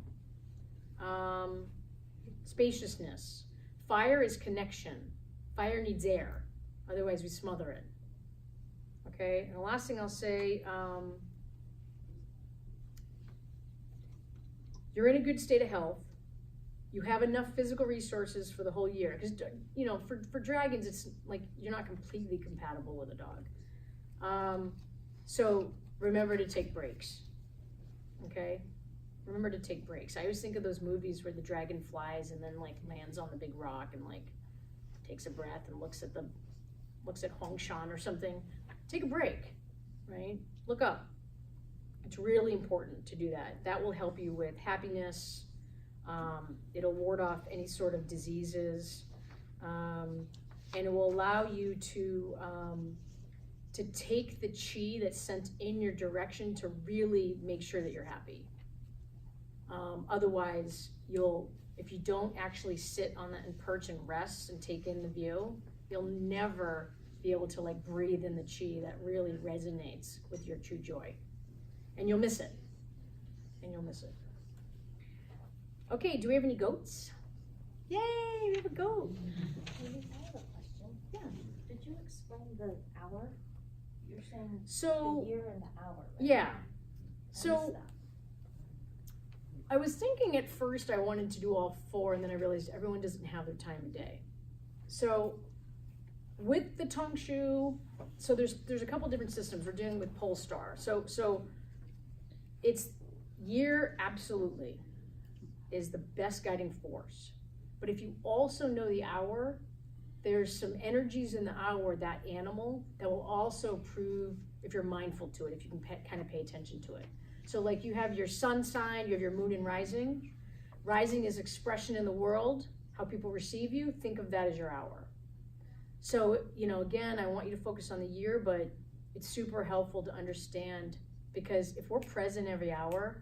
[SPEAKER 1] Spaciousness. Fire is connection. Fire needs air. Otherwise we smother it. Okay, and the last thing I'll say, you're in a good state of health, you have enough physical resources for the whole year. Because, you know, for dragons, it's like you're not completely compatible with a dog. So remember to take breaks, okay? Remember to take breaks. I always think of those movies where the dragon flies and then like lands on the big rock and like takes a breath and looks at Hong Shan or something. Take a break, right? Look up. It's really important to do that. That will help you with happiness. It'll ward off any sort of diseases, and it will allow you to take the chi that's sent in your direction to really make sure that you're happy. Otherwise, if you don't actually sit on that and perch and rest and take in the view, you'll never be able to like breathe in the chi that really resonates with your true joy. And you'll miss it. Okay, do we have any goats? Yay, we have a goat.
[SPEAKER 3] I have a question.
[SPEAKER 1] Yeah.
[SPEAKER 3] Did you explain the hour? You're saying
[SPEAKER 1] So,
[SPEAKER 3] the year and the hour, right?
[SPEAKER 1] yeah.
[SPEAKER 3] I
[SPEAKER 1] So,
[SPEAKER 3] missed that.
[SPEAKER 1] I was thinking at first I wanted to do all 4, and then I realized everyone doesn't have their time of day. So, with the Tongshu, so there's a couple different systems. We're dealing with pole star. So it's year absolutely is the best guiding force. But if you also know the hour, there's some energies in the hour, that animal, that will also prove if you're mindful to it, if you can kind of pay attention to it. So like you have your sun sign, you have your moon and rising. Rising is expression in the world, how people receive you. Think of that as your hour. So, you know, again, I want you to focus on the year, but it's super helpful to understand, because if we're present every hour,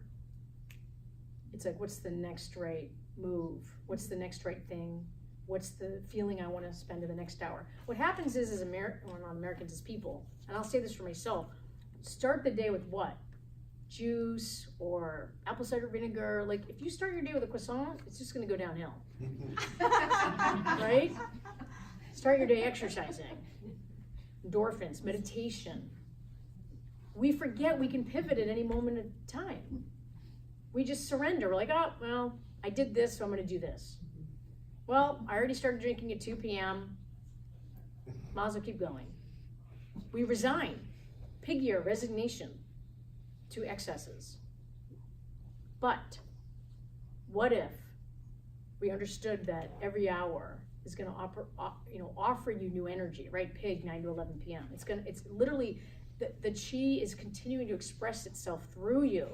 [SPEAKER 1] it's like, what's the next right move? What's the next right thing? What's the feeling I want to spend in the next hour? What happens is, as Americans, as people, and I'll say this for myself, start the day with what? Juice or apple cider vinegar. Like, if you start your day with a croissant, it's just going to go downhill. Right? Start your day exercising. Endorphins, meditation. We forget we can pivot at any moment in time. We just surrender. We're like, oh, well, I did this, so I'm going to do this. Well, I already started drinking at 2 p.m. Might as well keep going. We resign. Pig year, resignation to excesses. But what if we understood that every hour is going to offer you new energy, right? Pig, 9 to 11 p.m. It's literally, the chi is continuing to express itself through you.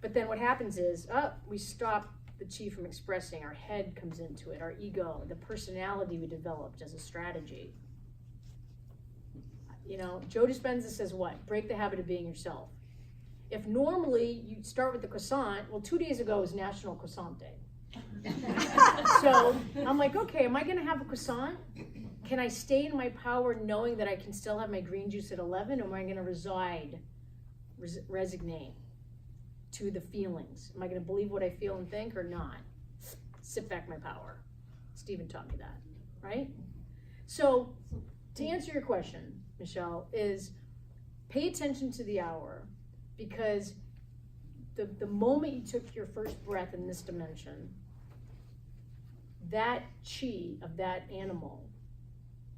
[SPEAKER 1] But then what happens is, we stop the chi from expressing. Our head comes into it, our ego, the personality we developed as a strategy. You know, Joe Dispenza says what? Break the habit of being yourself. If normally you start with the croissant, well, 2 days ago was National Croissant Day. So I'm like, okay, am I gonna have a croissant? Can I stay in my power knowing that I can still have my green juice at 11, or am I gonna resignate to the feelings? Am I gonna believe what I feel and think or not? Sit back my power. Stephen taught me that, right? So to answer your question, Michelle, is pay attention to the hour, because the moment you took your first breath in this dimension, that chi of that animal,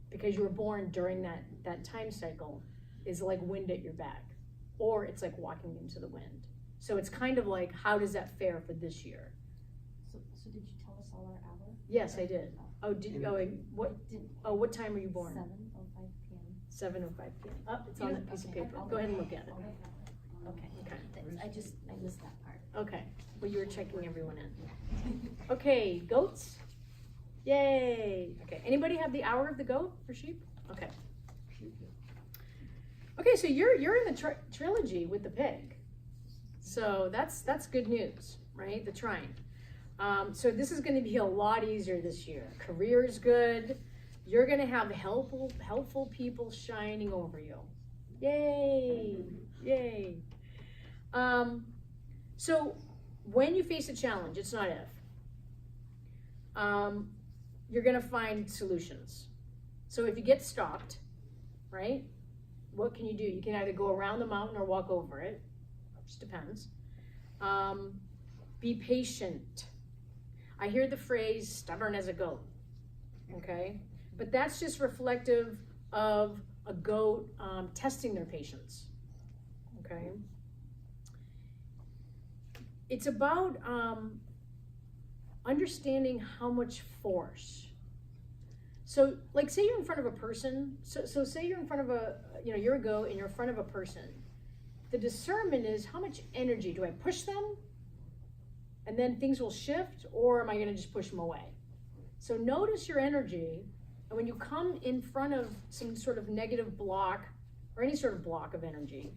[SPEAKER 1] because you were born during that time cycle, is like wind at your back, or it's like walking into the wind. So it's kind of like, how does that fare for this year?
[SPEAKER 3] So did you tell us all our hour?
[SPEAKER 1] Yes, I did. What time were you born?
[SPEAKER 3] 7:05 p.m.
[SPEAKER 1] 7:05 p.m. Oh, it's on that piece of paper. Go ahead and look at it.
[SPEAKER 3] Okay. Thanks. I missed that part.
[SPEAKER 1] Okay. Well, you were checking everyone in. Okay, goats. Yay. Okay. Anybody have the hour of the goat or sheep? Okay. Okay, so you're in the trilogy with the pig. So that's good news, right? The trine. So this is going to be a lot easier this year. Career is good. You're going to have helpful people shining over you. Yay! Yay! So when you face a challenge, it's not if. You're going to find solutions. So if you get stopped, right? What can you do? You can either go around the mountain or walk over it. Just depends. Be patient. I hear the phrase stubborn as a goat, okay? But that's just reflective of a goat testing their patience, okay? It's about understanding how much force. So like say you're in front of a person, so say you're in front of you're a goat and you're in front of a person. The discernment is how much energy, do I push them and then things will shift, or am I gonna just push them away? So notice your energy, and when you come in front of some sort of negative block or any sort of block of energy,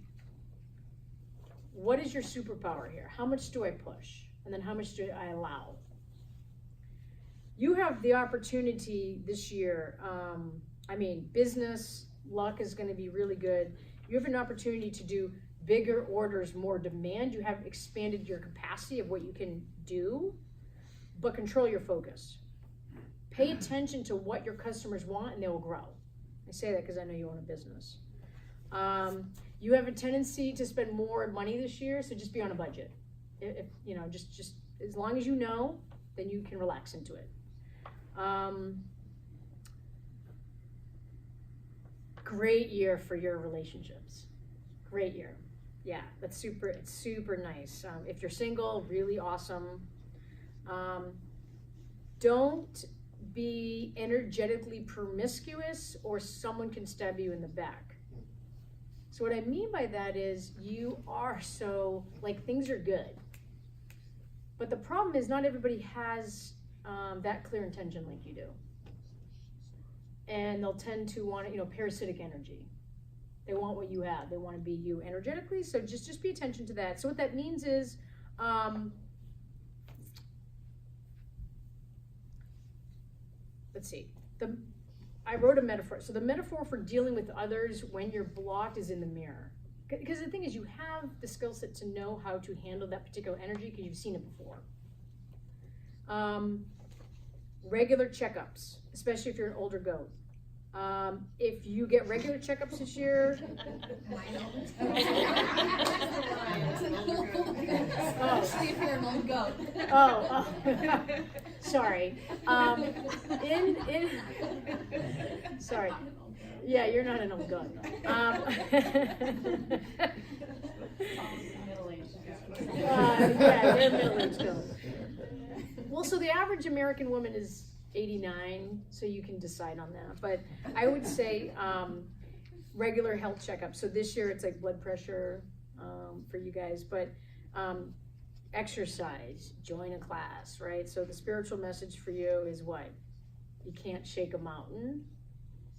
[SPEAKER 1] what is your superpower here? How much do I push? And then how much do I allow? You have the opportunity this year, business, luck is gonna be really good. You have an opportunity to do bigger orders, more demand. You have expanded your capacity of what you can do, but control your focus. Pay attention to what your customers want and they will grow. I say that because I know you own a business. You have a tendency to spend more money this year, so just be on a budget. If just as long as you know, then you can relax into it. Great year for your relationships. Great year. Yeah, it's super nice. If you're single, really awesome. Don't be energetically promiscuous or someone can stab you in the back. So what I mean by that is you are so, like, things are good. But the problem is not everybody has that clear intention like you do. And they'll tend to want, parasitic energy. They want what you have. They want to be you energetically. So just pay attention to that. So what that means is, let's see. I wrote a metaphor. So the metaphor for dealing with others when you're blocked is in the mirror. Because the thing is, you have the skill set to know how to handle that particular energy because you've seen it before. Regular checkups, especially if you're an older goat. If you get regular checkups this year,
[SPEAKER 2] Especially if you're an old goat.
[SPEAKER 1] Sorry. Sorry. Yeah, you're not an old goat. Yeah, they're middle-aged goat. Well, so the average American woman is 89, so you can decide on that. But I would say regular health checkup. So this year it's like blood pressure for you guys, but exercise, join a class, right? So the spiritual message for you is what? You can't shake a mountain.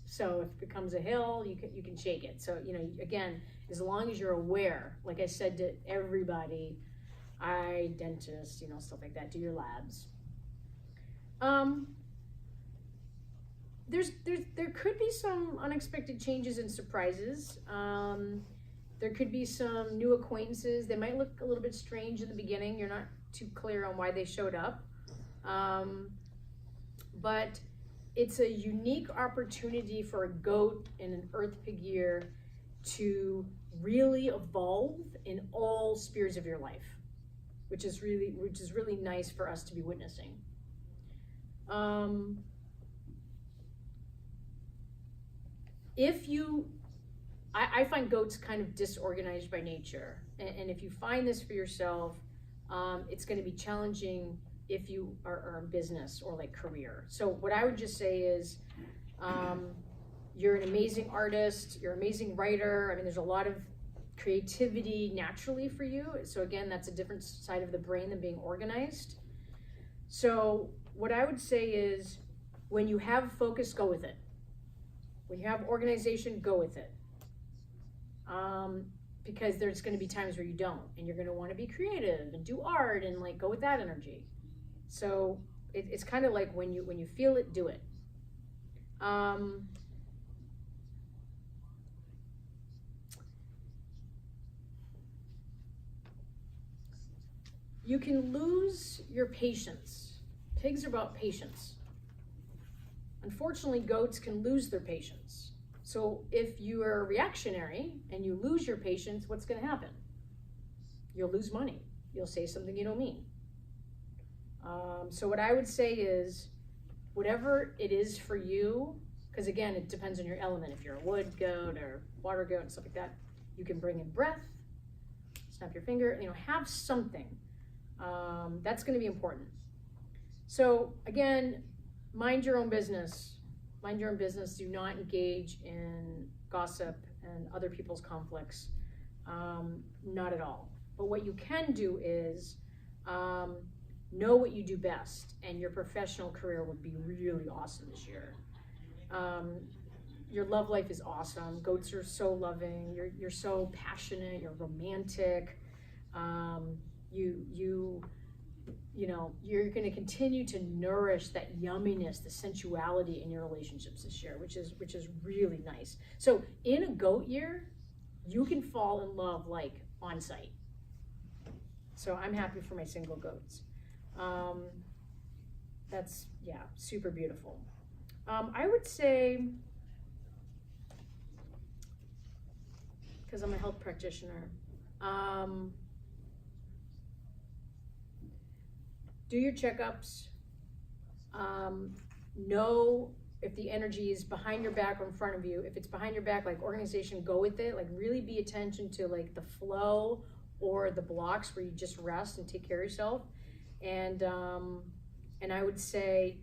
[SPEAKER 1] So if it becomes a hill, you can shake it. So, again, as long as you're aware, like I said to everybody, eye, dentist, stuff like that, do your labs. There could be some unexpected changes and surprises. There could be some new acquaintances. They might look a little bit strange in the beginning. You're not too clear on why they showed up. But it's a unique opportunity for a goat in an earth pig year to really evolve in all spheres of your life, which is really nice for us to be witnessing. I find goats kind of disorganized by nature, and if you find this for yourself, it's going to be challenging if you are in business or like career. So what I would just say is, you're an amazing artist, you're an amazing writer. There's a lot of creativity naturally for you. So again, that's a different side of the brain than being organized. So what I would say is, when you have focus, go with it. When you have organization, go with it. Because there's going to be times where you don't, and you're going to want to be creative and do art and go with that energy. So it's kind of like when you feel it, do it. You can lose your patience. Pigs are about patience. Unfortunately, goats can lose their patience. So if you are reactionary and you lose your patience, what's going to happen? You'll lose money. you'll say something you don't mean. So what I would say is, whatever it is for you, because again, it depends on your element. If you're a wood goat or water goat and stuff like that, you can bring in breath, snap your finger, have something. That's going to be important. So again, mind your own business. Mind your own business. Do not engage in gossip and other people's conflicts. Not at all. But what you can do is know what you do best, and your professional career would be really awesome this year. Your love life is awesome. Goats are so loving. You're so passionate. You're romantic. You're going to continue to nourish that yumminess, the sensuality in your relationships this year, which is really nice. So in a goat year, you can fall in love like on sight. So I'm happy for my single goats. That's super beautiful. I would say, because I'm a health practitioner, do your checkups. Know if the energy is behind your back or in front of you. If it's behind your back, like organization, go with it. Like really be attention to like the flow or the blocks where you just rest and take care of yourself. And I would say,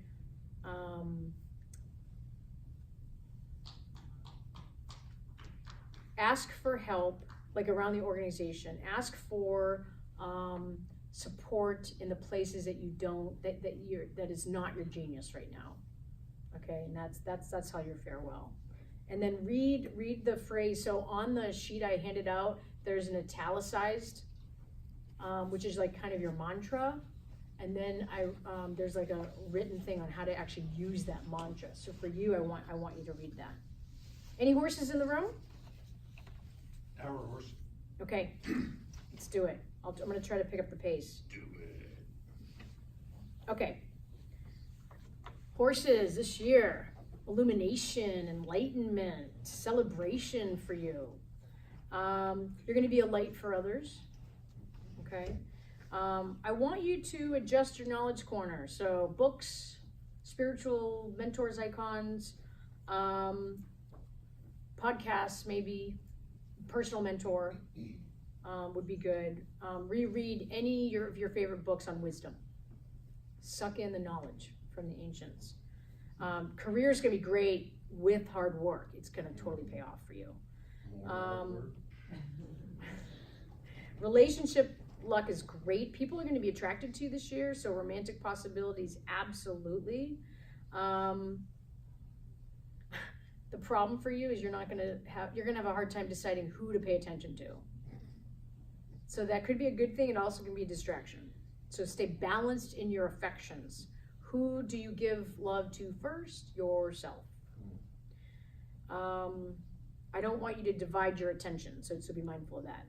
[SPEAKER 1] ask for help, like around the organization. Ask for support in the places that you don't, that is not your genius right now. Okay, and that's how you fare well. And then read the phrase. So on the sheet I handed out, there's an italicized, which is like kind of your mantra. And then there's like a written thing on how to actually use that mantra. So for you, I want you to read that. Any horses in the room?
[SPEAKER 4] Our horse.
[SPEAKER 1] Okay, let's do it. I'm gonna try to pick up the pace.
[SPEAKER 4] Do it.
[SPEAKER 1] Okay. Horses this year, illumination, enlightenment, celebration for you. You're gonna be a light for others, okay? I want you to adjust your knowledge corner. So books, spiritual mentors, icons, podcasts, maybe personal mentor would be good. Reread any of your favorite books on wisdom. Suck in the knowledge from the ancients. Career is going to be great with hard work. It's going to totally pay off for you. Relationship luck is great. People are going to be attracted to you this year, so romantic possibilities, absolutely. The problem for you is you're going to have a hard time deciding who to pay attention to. So that could be a good thing. It also can be a distraction. So stay balanced in your affections. Who do you give love to first? Yourself. I don't want you to divide your attention, so be mindful of that.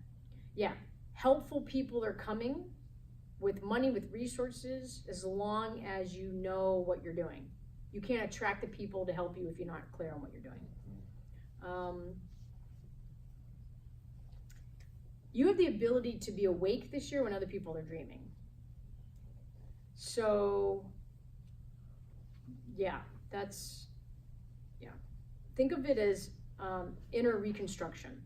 [SPEAKER 1] Yeah, helpful people are coming with money, with resources, as long as you know what you're doing. You can't attract the people to help you if you're not clear on what you're doing. You have the ability to be awake this year when other people are dreaming. So, think of it as inner reconstruction.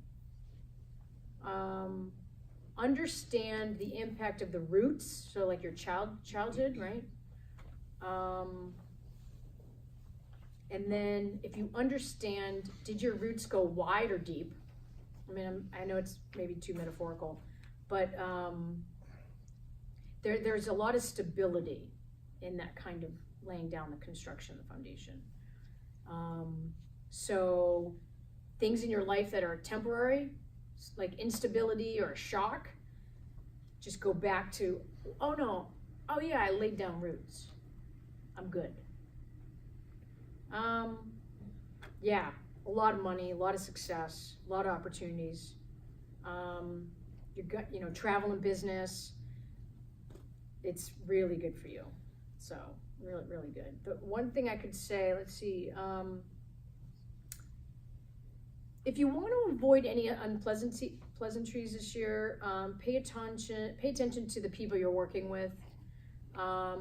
[SPEAKER 1] Understand the impact of the roots, so like your childhood, right? And then if you understand, did your roots go wide or deep? I mean, I know it's maybe too metaphorical, but there's a lot of stability in that kind of laying down the construction, the foundation. So things in your life that are temporary, like instability or a shock, just go back to, oh no, oh yeah, I laid down roots. I'm good. Yeah, a lot of money, a lot of success, a lot of opportunities. You've got, travel and business. It's really good for you. So really, really good. The one thing I could say, let's see, if you want to avoid any pleasantries this year. Pay attention to the people you're working with. I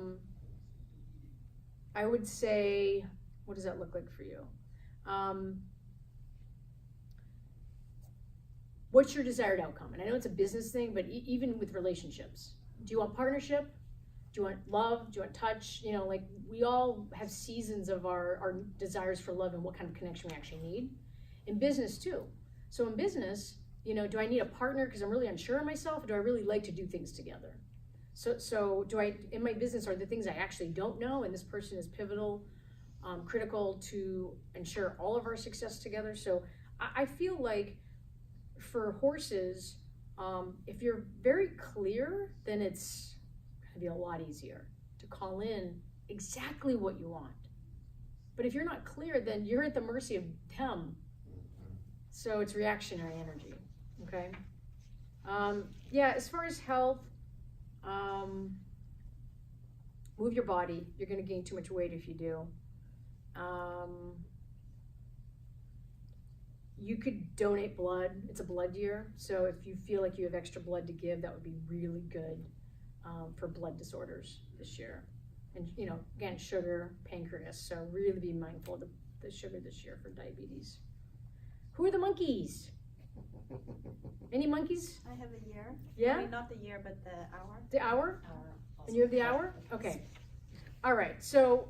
[SPEAKER 1] would say, what does that look like for you? What's your desired outcome? And I know it's a business thing, but even with relationships, do you want partnership? Do you want love? Do you want touch? You know, like we all have seasons of our desires for love and what kind of connection we actually need. In business too. So in business, you know, do I need a partner because I'm really unsure of myself, or do I really like to do things together? So do I, in my business, are the things I actually don't know, and this person is pivotal, critical to ensure all of our success together? So I feel like for horses, if you're very clear, then it's gonna be a lot easier to call in exactly what you want. But if you're not clear, then you're at the mercy of them. So it's reactionary energy, okay? Yeah, as far as health, move your body. You're gonna gain too much weight if you do. You could donate blood. It's a blood year, so if you feel like you have extra blood to give, that would be really good for blood disorders this year. And you know, again, sugar, pancreas, so really be mindful of the sugar this year for diabetes. Who are the monkeys? Any monkeys?
[SPEAKER 3] I have a year.
[SPEAKER 1] Yeah?
[SPEAKER 3] I mean, not the year, but the hour.
[SPEAKER 1] The hour? And you have the hour? Okay. All right, so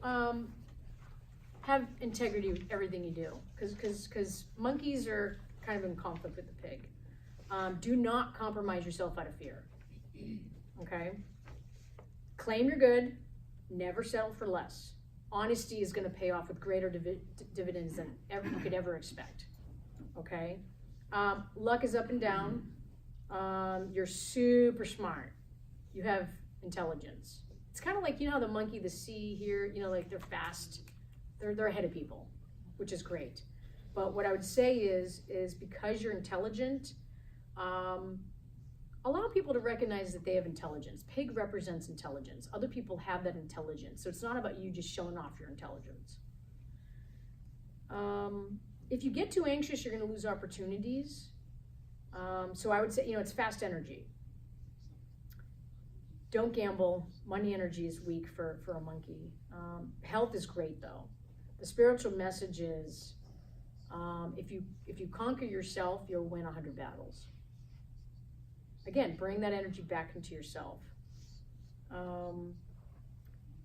[SPEAKER 1] have integrity with everything you do, because monkeys are kind of in conflict with the pig. Do not compromise yourself out of fear, okay? Claim you're good, never settle for less. Honesty is gonna pay off with greater dividends than you could ever expect, okay? Luck is up and down. You're super smart. You have intelligence. It's kind of like, you know, the monkey, the sea here, you know, like they're fast. They're ahead of people, which is great. But what I would say is because you're intelligent, allow people to recognize that they have intelligence. Pig represents intelligence. Other people have that intelligence. So it's not about you just showing off your intelligence. If you get too anxious, you're gonna lose opportunities. So I would say, you know, it's fast energy. Don't gamble. Money energy is weak for a monkey. Health is great though. The spiritual message is, if you conquer yourself, you'll win 100 battles. Again, bring that energy back into yourself.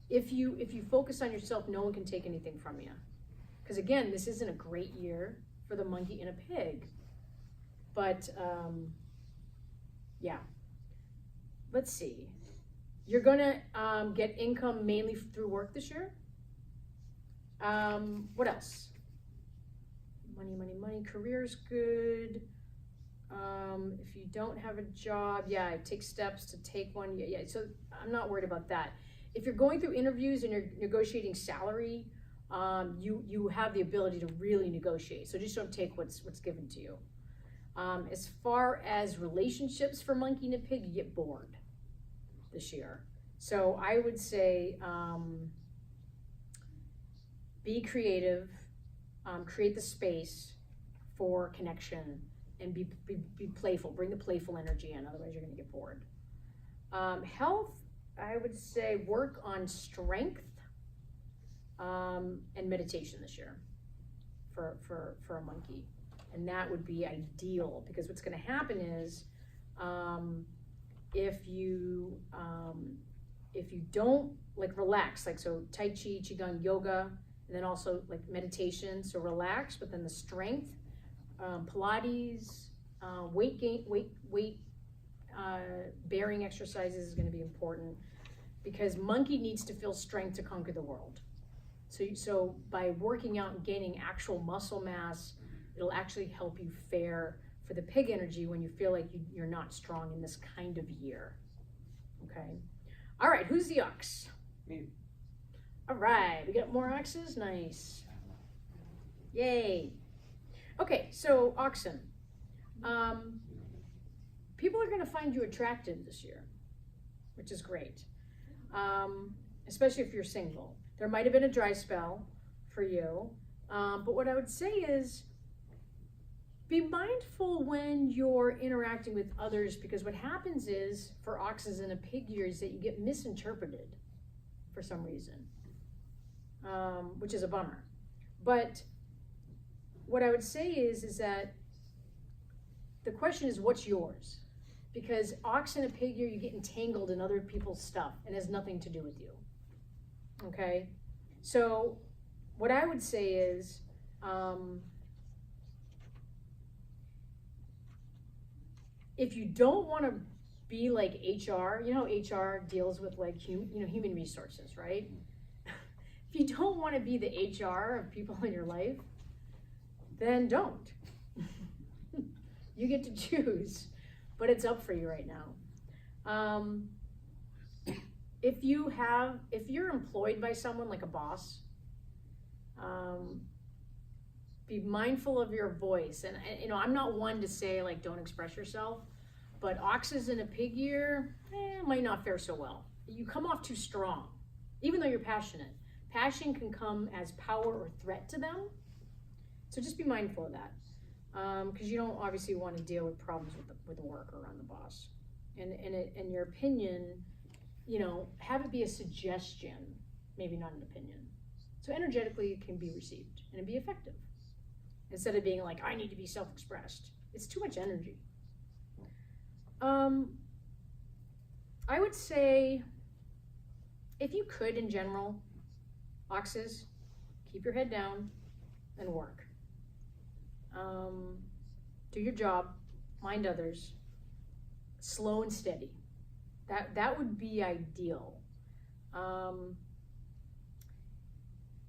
[SPEAKER 1] If you focus on yourself, no one can take anything from you. Because again, this isn't a great year for the monkey and a pig. But yeah, let's see. You're gonna get income mainly through work this year. What else? Money, money, money. Career's good. If you don't have a job, yeah, take steps to take one. Yeah, so I'm not worried about that. If you're going through interviews and you're negotiating salary, you have the ability to really negotiate. So just don't take what's given to you. As far as relationships for monkey and a pig, you get bored this year. So I would say be creative, create the space for connection, and be playful. Bring the playful energy in, otherwise you're gonna get bored. Health, I would say work on strength and meditation this year for a monkey. And that would be ideal, because what's gonna happen is if you don't like relax, like so Tai Chi, Qigong, yoga, and then also like meditation, so relax, but then the strength, Pilates, weight bearing exercises is gonna be important, because monkey needs to feel strength to conquer the world. So by working out and gaining actual muscle mass, it'll actually help you fare for the pig energy when you feel like you're not strong in this kind of year, okay? All right, who's the ox?
[SPEAKER 4] Me.
[SPEAKER 1] All right, we got more oxes, nice. Yay. Okay, so oxen. People are gonna find you attractive this year, which is great, especially if you're single. There might have been a dry spell for you, but what I would say is, Be mindful when you're interacting with others, because what happens is, for oxes in a pig year, is that you get misinterpreted for some reason, which is a bummer. But what I would say is that the question is, what's yours? Because ox in a pig year, you get entangled in other people's stuff and has nothing to do with you. Okay? So what I would say is, if you don't want to be like HR, you know, HR deals with like human resources, right? If you don't want to be the HR of people in your life, then don't. You get to choose, but it's up for you right now. If you're employed by someone like a boss, be mindful of your voice. And I'm not one to say like don't express yourself, but oxes in a pig year might not fare so well. You come off too strong, even though you're passionate. Passion can come as power or threat to them. So just be mindful of that, because you don't obviously want to deal with problems with the work or around the boss. And in your opinion, have it be a suggestion, maybe not an opinion. So energetically it can be received and be effective. Instead of being like, I need to be self-expressed. It's too much energy. I would say, if you could, in general, oxes, keep your head down and work. Do your job, mind others, slow and steady. That would be ideal.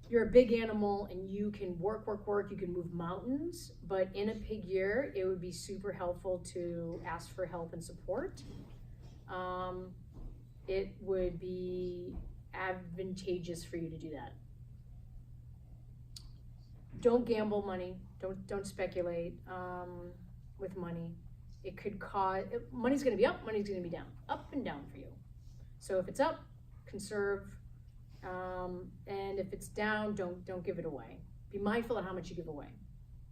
[SPEAKER 1] You're a big animal and you can work, you can move mountains, but in a pig year, it would be super helpful to ask for help and support. It would be advantageous for you to do that. Don't gamble money. Don't speculate with money. It could cause, money's gonna be up, money's gonna be down. Up and down for you. So if it's up, conserve. And if it's down, don't give it away. Be mindful of how much you give away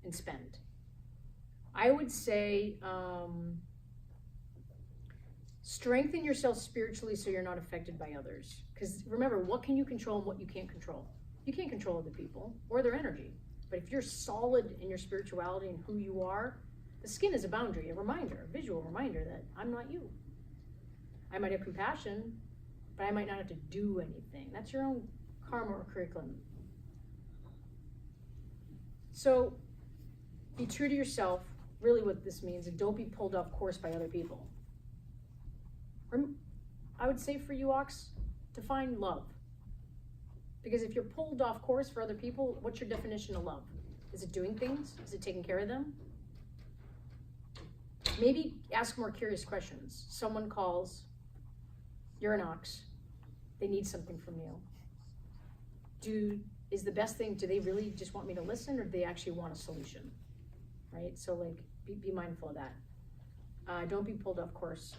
[SPEAKER 1] and spend. I would say strengthen yourself spiritually so you're not affected by others. Because remember, what can you control and what you can't control? You can't control other people or their energy. But if you're solid in your spirituality and who you are, the skin is a boundary, a reminder, a visual reminder that I'm not you. I might have compassion, but I might not have to do anything. That's your own karma or curriculum. So be true to yourself, really what this means, and don't be pulled off course by other people. I would say for you, Ox, define love. Because if you're pulled off course for other people, what's your definition of love? Is it doing things? Is it taking care of them? Maybe ask more curious questions. Someone calls, you're an ox. They need something from you. Is the best thing, do they really just want me to listen, or do they actually want a solution? Right? So like, be mindful of that. Don't be pulled off course.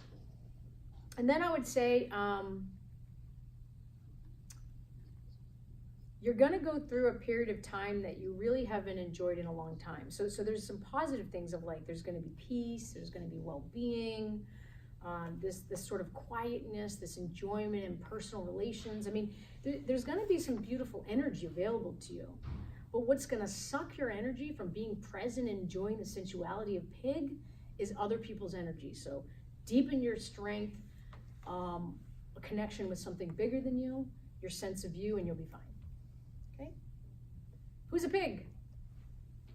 [SPEAKER 1] And then I would say, you're gonna go through a period of time that you really haven't enjoyed in a long time. So there's some positive things of like, there's gonna be peace, there's gonna be well-being, this sort of quietness, this enjoyment in personal relations. I mean, there's gonna be some beautiful energy available to you. But what's gonna suck your energy from being present and enjoying the sensuality of pig is other people's energy. So deepen your strength, a connection with something bigger than you, your sense of you, and you'll be fine. Okay? Who's a pig?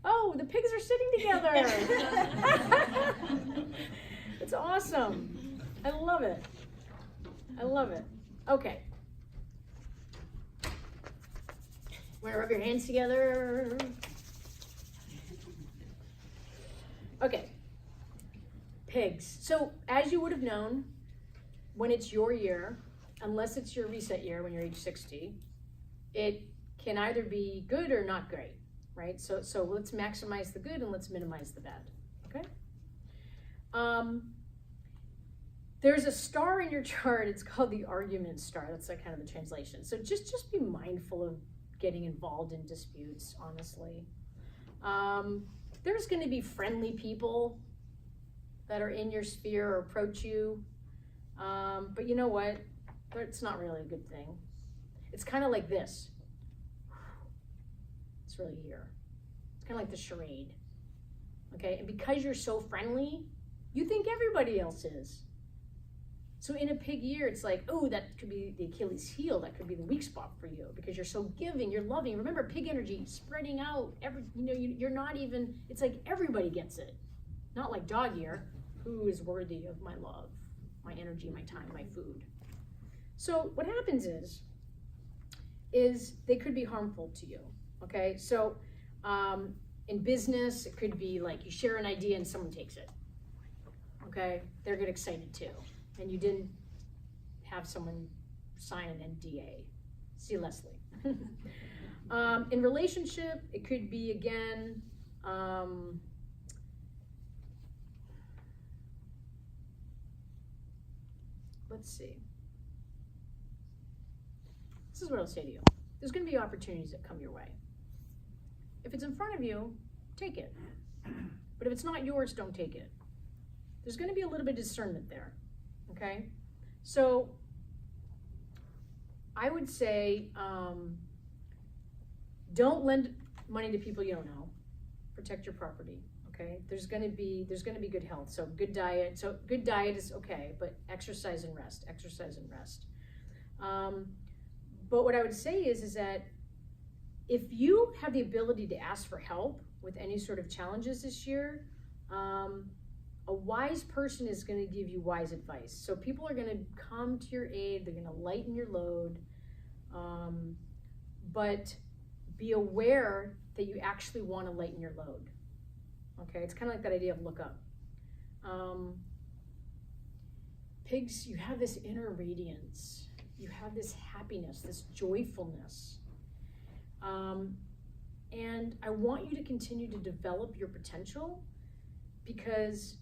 [SPEAKER 1] Oh, the pigs are sitting together. It's awesome. I love it. I love it. Okay. Want to rub your hands together? Okay. Pigs. So, as you would have known, when it's your year, unless it's your reset year when you're age 60, it can either be good or not great, right? So let's maximize the good and let's minimize the bad, okay? There's a star in your chart. It's called the argument star. That's like kind of the translation. So just be mindful of getting involved in disputes, honestly. there's going to be friendly people that are in your sphere or approach you. But you know what? It's not really a good thing. It's kind of like this. It's really here. It's kind of like the charade. Okay? And because you're so friendly, you think everybody else is. So in a pig year, it's like, oh, that could be the Achilles heel. That could be the weak spot for you because you're so giving, you're loving. Remember, pig energy spreading out. You're not even. It's like everybody gets it. Not like dog year. Who is worthy of my love, my energy, my time, my food? So what happens is they could be harmful to you. Okay, so in business, it could be like you share an idea and someone takes it. Okay, they're get excited too. And you didn't have someone sign an NDA. See Leslie. In relationship, it could be again, let's see. This is what I'll say to you. There's going to be opportunities that come your way. If it's in front of you, take it. But if it's not yours, don't take it. There's going to be a little bit of discernment there. Okay, so I would say don't lend money to people you don't know. Protect your property. Okay, there's going to be good health. So good diet. So good diet is okay, but exercise and rest. Exercise and rest. But what I would say is that if you have the ability to ask for help with any sort of challenges this year, a wise person is going to give you wise advice. So people are going to come to your aid. They're going to lighten your load. But be aware that you actually want to lighten your load. Okay, it's kind of like that idea of look up. Pigs, you have this inner radiance. You have this happiness, this joyfulness. And I want you to continue to develop your potential because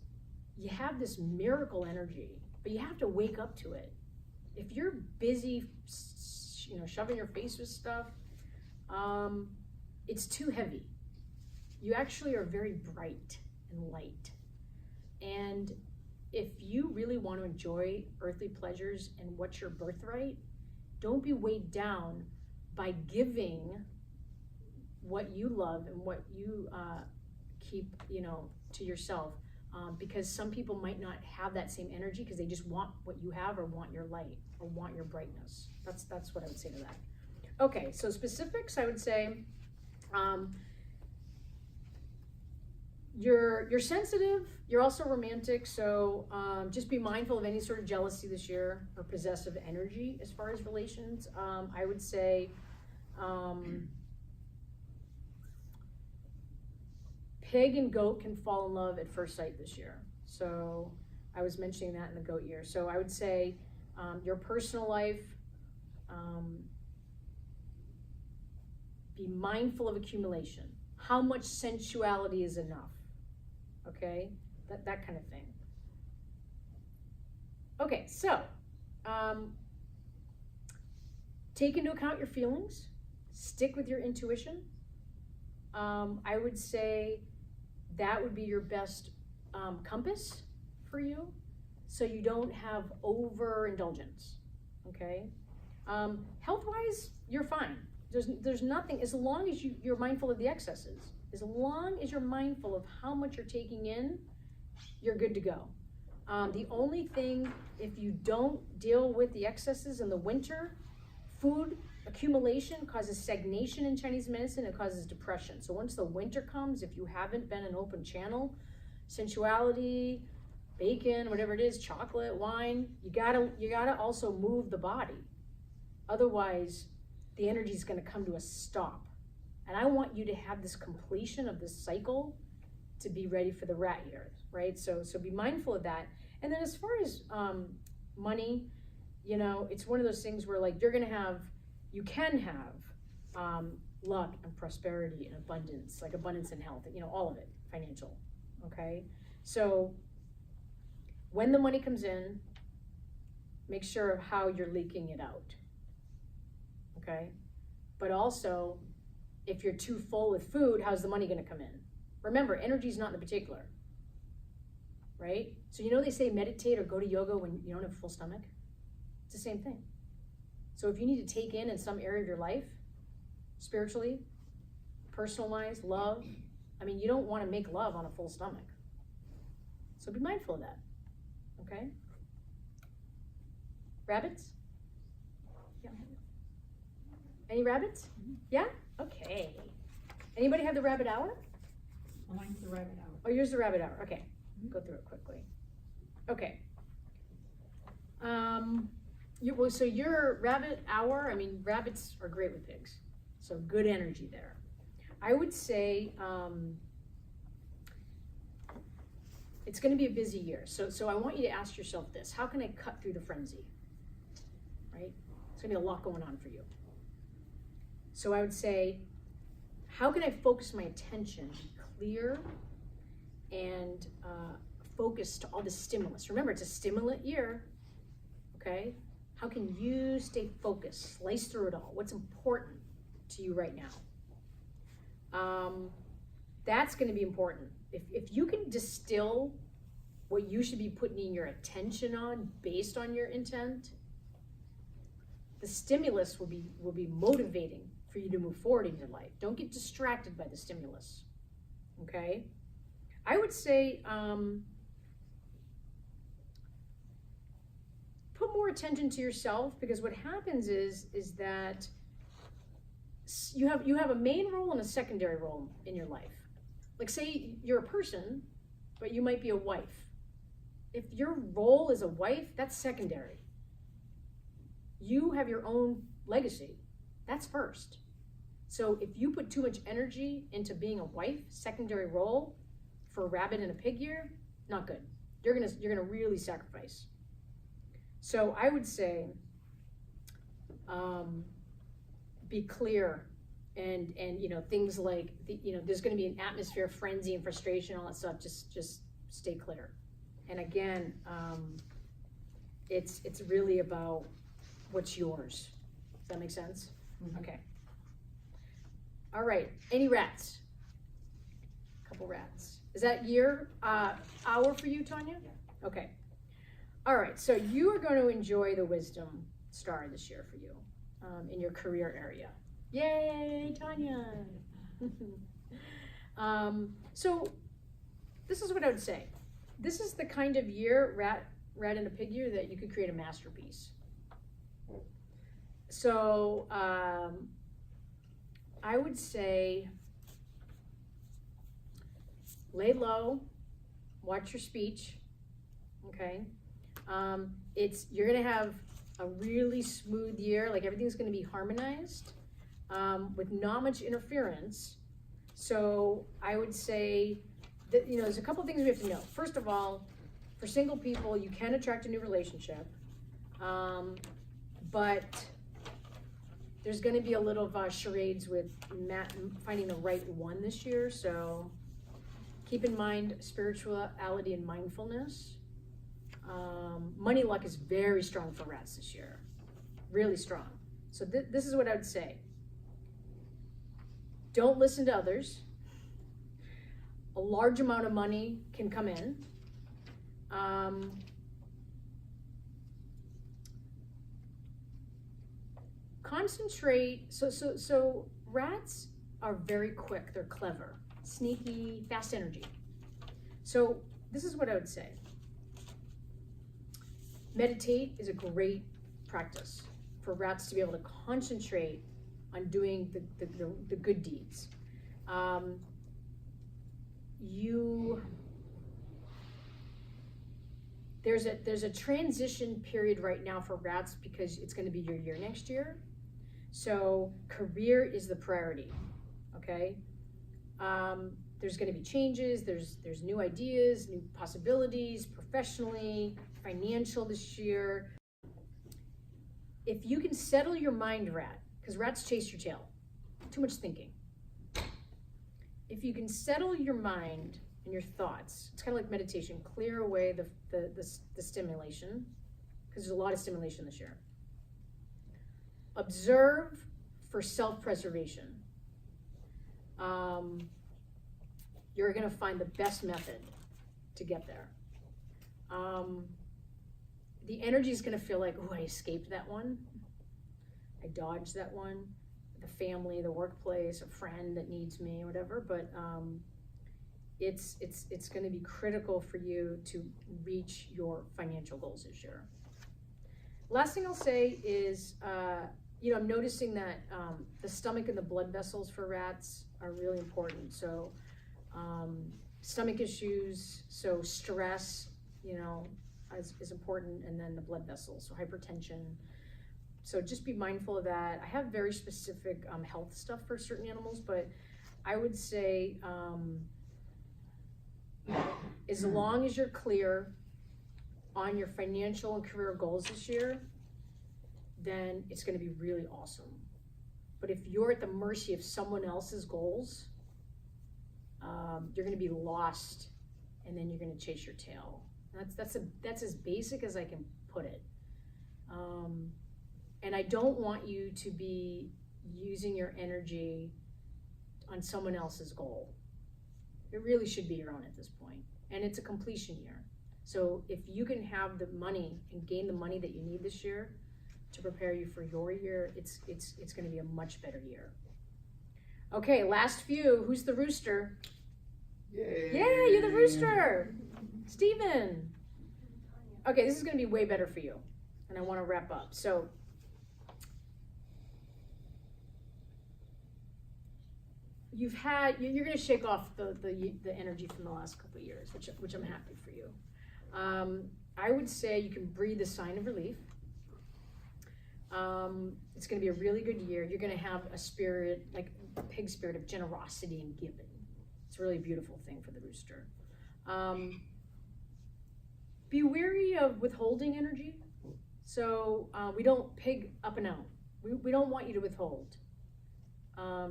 [SPEAKER 1] you have this miracle energy, but you have to wake up to it. If you're busy, shoving your face with stuff, it's too heavy. You actually are very bright and light. And if you really want to enjoy earthly pleasures and what's your birthright, don't be weighed down by giving what you love and what you keep, to yourself. Because some people might not have that same energy because they just want what you have or want your light or want your brightness. That's what I would say to that. Okay, so specifics, I would say you're sensitive, you're also romantic, so just be mindful of any sort of jealousy this year or possessive energy as far as relations. I would say pig and goat can fall in love at first sight this year. So I was mentioning that in the goat year. So I would say your personal life, be mindful of accumulation. How much sensuality is enough? Okay, that kind of thing. Okay, so take into account your feelings. Stick with your intuition. I would say that would be your best compass for you, so you don't have overindulgence. Okay, health-wise, you're fine. There's nothing, as long as you're mindful of the excesses. As long as you're mindful of how much you're taking in, you're good to go. The only thing, if you don't deal with the excesses in the winter, food accumulation causes stagnation in Chinese medicine. It causes depression. So once the winter comes, if you haven't been an open channel, sensuality, bacon, whatever it is, chocolate, wine, you gotta also move the body. Otherwise, the energy is going to come to a stop. And I want you to have this completion of this cycle to be ready for the rat year, right? So be mindful of that. And then as far as money, it's one of those things where you can have luck and prosperity and abundance, like abundance and health, all of it, financial, okay? So when the money comes in, make sure of how you're leaking it out, okay? But also, if you're too full with food, how's the money going to come in? Remember, energy is not in the particular, right? So you know they say meditate or go to yoga when you don't have a full stomach? It's the same thing. So if you need to take in some area of your life, spiritually, personalized, love, I mean, you don't want to make love on a full stomach. So be mindful of that, okay? Rabbits? Yeah. Any rabbits? Yeah? Okay. Anybody have the rabbit hour?
[SPEAKER 2] Mine's the rabbit hour.
[SPEAKER 1] Oh, yours the rabbit hour. Okay. Go through it quickly. Okay. So your rabbit hour, I mean, rabbits are great with pigs. So good energy there. I would say it's going to be a busy year. So I want you to ask yourself this. How can I cut through the frenzy? Right? It's going to be a lot going on for you. So I would say, how can I focus my attention, be clear, and focus to all the stimulus? Remember, it's a stimulant year, okay? How can you stay focused, slice through it all? What's important to you right now? That's going to be important. If you can distill what you should be putting your attention on based on your intent, the stimulus will be motivating for you to move forward in your life. Don't get distracted by the stimulus, okay? I would say put more attention to yourself, because what happens is that you have a main role and a secondary role in your life. Like, say you're a person, but you might be a wife. If your role is a wife, that's secondary. You have your own legacy. That's first. So if you put too much energy into being a wife, secondary role, for a rabbit in a pig year, not good. You're gonna really sacrifice. So I would say, be clear, and things like there's going to be an atmosphere of frenzy and frustration, all that stuff. Just stay clear. And again, it's really about what's yours. Does that make sense? Mm-hmm. Okay. All right. Any rats? Couple rats. Is that year hour for you, Tanya? Yeah. Okay. All right. So you are going to enjoy the wisdom star this year for you in your career area. Yay, Tanya. So this is what I would say. This is the kind of year, rat in a pig year, that you could create a masterpiece. So I would say lay low, watch your speech, okay? You're gonna have a really smooth year, like everything's gonna be harmonized with not much interference. So I would say that, there's a couple things we have to know. First of all, for single people, you can attract a new relationship, but there's gonna be a little of charades with finding the right one this year, so keep in mind spirituality and mindfulness. Money luck is very strong for rats this year, really strong. So this is what I would say. Don't listen to others. A large amount of money can come in. Concentrate. So rats are very quick. They're clever, sneaky, fast energy. So this is what I would say. Meditate is a great practice for rats to be able to concentrate on doing the good deeds. There's a transition period right now for rats because it's going to be your year next year. So career is the priority, okay? There's going to be changes. There's new ideas, new possibilities, professionally, financial this year. If you can settle your mind, rat, because rats chase your tail, too much thinking. If you can settle your mind and your thoughts, it's kind of like meditation, clear away the stimulation, because there's a lot of stimulation this year. Observe for self-preservation. you're gonna find the best method to get there. The energy is gonna feel like, oh, I escaped that one. I dodged that one. The family, the workplace, a friend that needs me, whatever, but it's gonna be critical for you to reach your financial goals this year. Last thing I'll say is, I'm noticing that the stomach and the blood vessels for rats are really important. So stomach issues, so stress, is important, and then the blood vessels, so hypertension. So just be mindful of that. I have very specific health stuff for certain animals, but I would say as long as you're clear on your financial and career goals this year, then it's gonna be really awesome. But if you're at the mercy of someone else's goals, you're gonna be lost, and then you're gonna chase your tail. That's as basic as I can put it. And I don't want you to be using your energy on someone else's goal. It really should be your own at this point. And it's a completion year. So if you can have the money and gain the money that you need this year to prepare you for your year, it's gonna be a much better year. Okay, last few. Who's the rooster?
[SPEAKER 4] Yay!
[SPEAKER 1] Yeah, you're the rooster. Steven. Okay, this is gonna be way better for you. And I wanna wrap up. So, you're gonna shake off the energy from the last couple of years, which I'm happy for you. I would say you can breathe a sign of relief. It's gonna be a really good year. You're gonna have a spirit, like a pig spirit of generosity and giving. It's a really beautiful thing for the rooster. Be wary of withholding energy. So we don't pig up and out. We don't want you to withhold.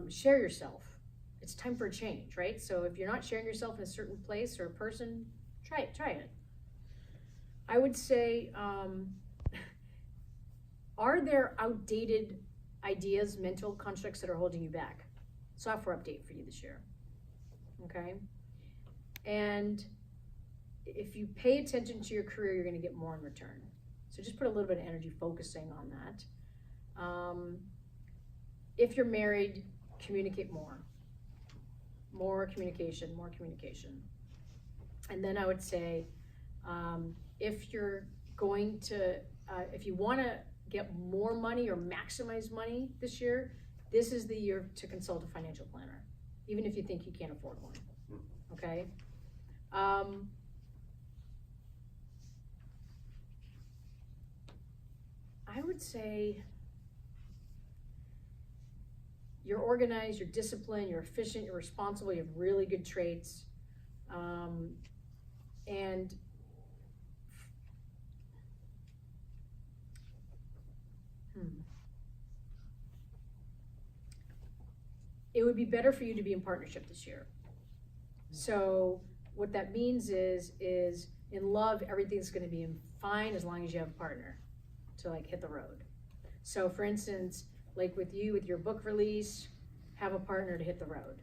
[SPEAKER 1] Share yourself. It's time for a change, right? So if you're not sharing yourself in a certain place or a person, try it. I would say, are there outdated ideas, mental constructs that are holding you back? Software update for you this year, okay? And if you pay attention to your career, you're gonna get more in return. So just put a little bit of energy focusing on that. If you're married, communicate more. More communication. And then I would say, if you're going to, if you wanna get more money or maximize money this year, this is the year to consult a financial planner, even if you think you can't afford one, okay? I would say you're organized, you're disciplined, you're efficient, you're responsible, you have really good traits. And it would be better for you to be in partnership this year. So what that means is in love, everything's gonna be fine as long as you have a partner to like hit the road. So for instance, like with you, with your book release, have a partner to hit the road.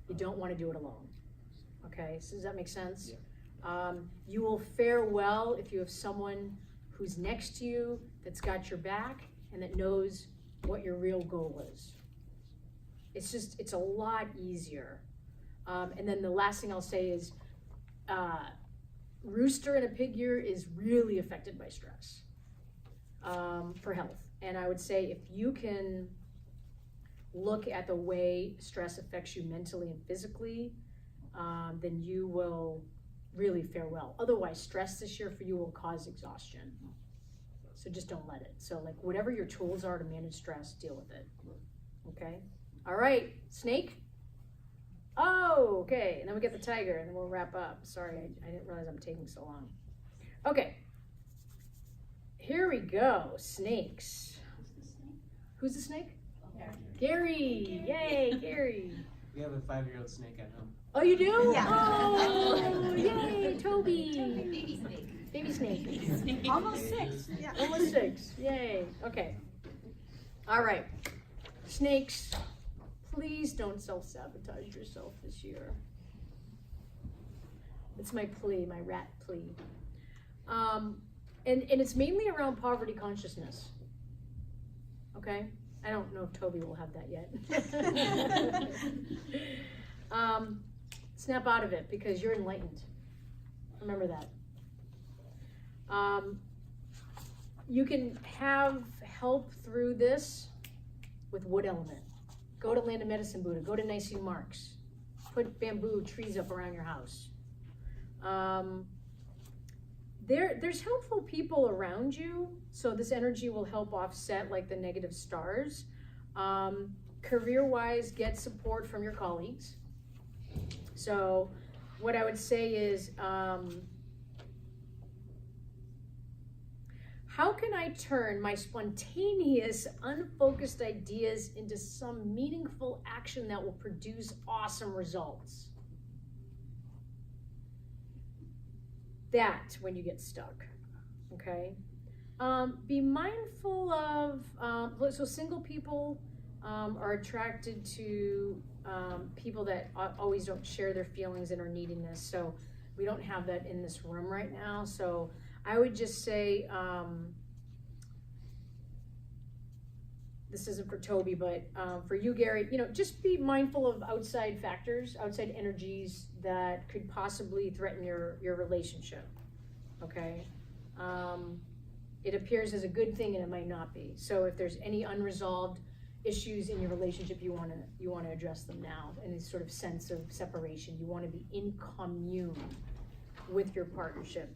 [SPEAKER 1] You don't wanna do it alone, okay? So does that make sense? Yeah. You will fare well if you have someone who's next to you, that's got your back, and that knows what your real goal is. It's a lot easier. And then the last thing I'll say is, rooster in a pig year is really affected by stress for health. And I would say if you can look at the way stress affects you mentally and physically, then you will really fare well. Otherwise, stress this year for you will cause exhaustion. So just don't let it. So like whatever your tools are to manage stress, deal with it, okay? All right, snake? Oh, okay, and then we get the tiger, and then we'll wrap up. Sorry, I didn't realize I'm taking so long. Okay, here we go, snakes. Who's the snake? Gary, yay, Gary.
[SPEAKER 5] We have a 5-year-old snake at home.
[SPEAKER 1] Oh, you do?
[SPEAKER 3] Yeah.
[SPEAKER 1] Oh, yay, Toby. Baby snake.
[SPEAKER 3] Almost 6. Yeah.
[SPEAKER 1] Almost 6, yay, okay. All right, snakes. Please don't self-sabotage yourself this year. It's my plea, my rat plea. And it's mainly around poverty consciousness. Okay? I don't know if Toby will have that yet. Snap out of it because you're enlightened. Remember that. You can have help through this with wood element. Go to Land of Medicine Buddha. Go to Nicene Marks. Put bamboo trees up around your house. There's helpful people around you, so this energy will help offset like the negative stars. Career-wise, get support from your colleagues. So what I would say is, how can I turn my spontaneous, unfocused ideas into some meaningful action that will produce awesome results? That when you get stuck, okay? Be mindful of, so single people are attracted to people that always don't share their feelings and are needing this. So we don't have that in this room right now. So I would just say, this isn't for Toby, but for you, Gary, just be mindful of outside factors, outside energies that could possibly threaten your relationship, okay? It appears as a good thing and it might not be. So if there's any unresolved issues in your relationship, you want to address them now. Any sort of sense of separation, you want to be in commune with your partnership.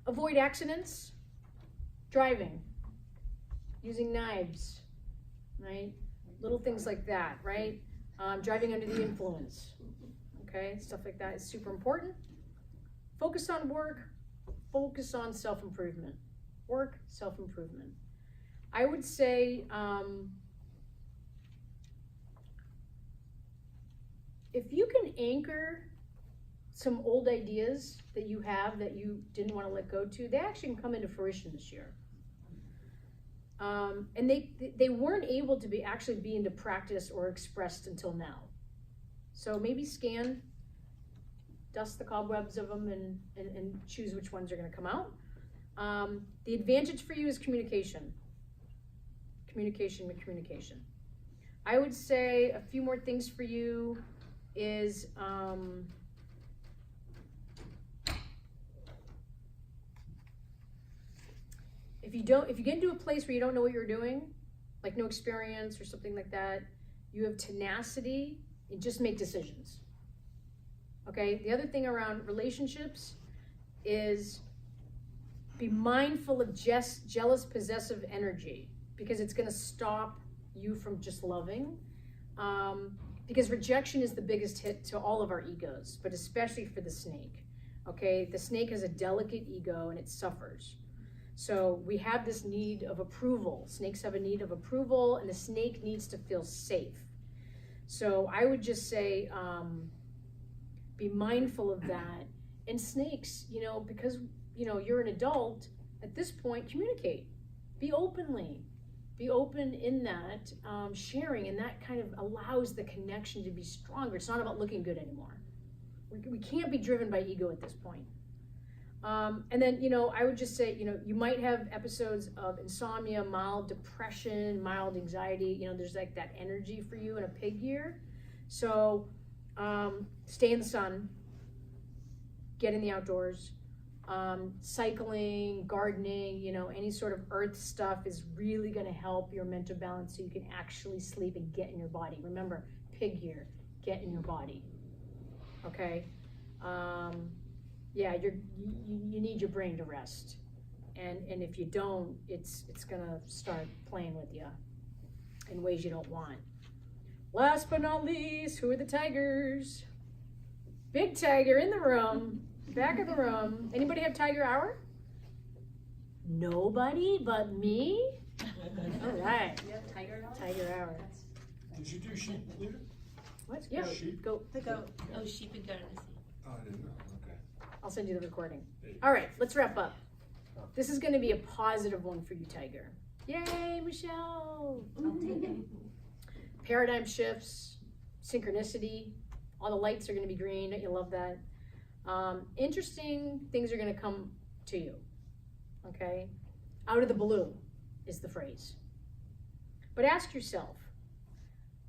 [SPEAKER 1] Avoid accidents, driving, using knives, right? Little things like that, right? Driving under the influence, okay? Stuff like that is super important. Focus on work, focus on self-improvement. Work, self-improvement. I would say, if you can anchor some old ideas that you have that you didn't want to let go to, they actually can come into fruition this year. And they weren't able to be into practice or expressed until now. So maybe dust the cobwebs of them and choose which ones are going to come out. The advantage for you is communication. Communication. I would say a few more things for you is, if you get into a place where you don't know what you're doing, like no experience or something like that, you have tenacity and just make decisions. Okay, the other thing around relationships is be mindful of jealous, possessive energy, because it's going to stop you from just loving. Because rejection is the biggest hit to all of our egos, but especially for the snake. Okay, the snake has a delicate ego and it suffers. So we have this need of approval. Snakes have a need of approval, and the snake needs to feel safe. So I would just say, be mindful of that. And snakes, because you're an adult at this point, communicate. Be open in that sharing, and that kind of allows the connection to be stronger. It's not about looking good anymore. We can't be driven by ego at this point. And then, I would just say, you might have episodes of insomnia, mild depression, mild anxiety. There's like that energy for you in a pig year. So stay in the sun, get in the outdoors, cycling, gardening, any sort of earth stuff is really going to help your mental balance so you can actually sleep and get in your body. Remember, pig year, get in your body. Okay? Yeah, you need your brain to rest, and if you don't, it's gonna start playing with you in ways you don't want. Last but not least, who are the tigers? Big tiger in the room, back of the room. Anybody have tiger hour? Nobody but me? All right.
[SPEAKER 3] You have tiger hour?
[SPEAKER 1] Tiger hour.
[SPEAKER 4] Did you do sheep leader?
[SPEAKER 1] What? Yeah.
[SPEAKER 4] Sheep?
[SPEAKER 1] Go.
[SPEAKER 2] The goat.
[SPEAKER 6] Oh, sheep and goat in the sea.
[SPEAKER 4] Oh, I didn't know, okay.
[SPEAKER 1] I'll send you the recording. All right, let's wrap up. This is going to be a positive one for you, Tiger. Yay, Michelle!
[SPEAKER 3] I'll take it.
[SPEAKER 1] Paradigm shifts, synchronicity, All the lights are gonna be green, you love that. Interesting things are gonna come to you, okay? Out of the blue is the phrase. But ask yourself,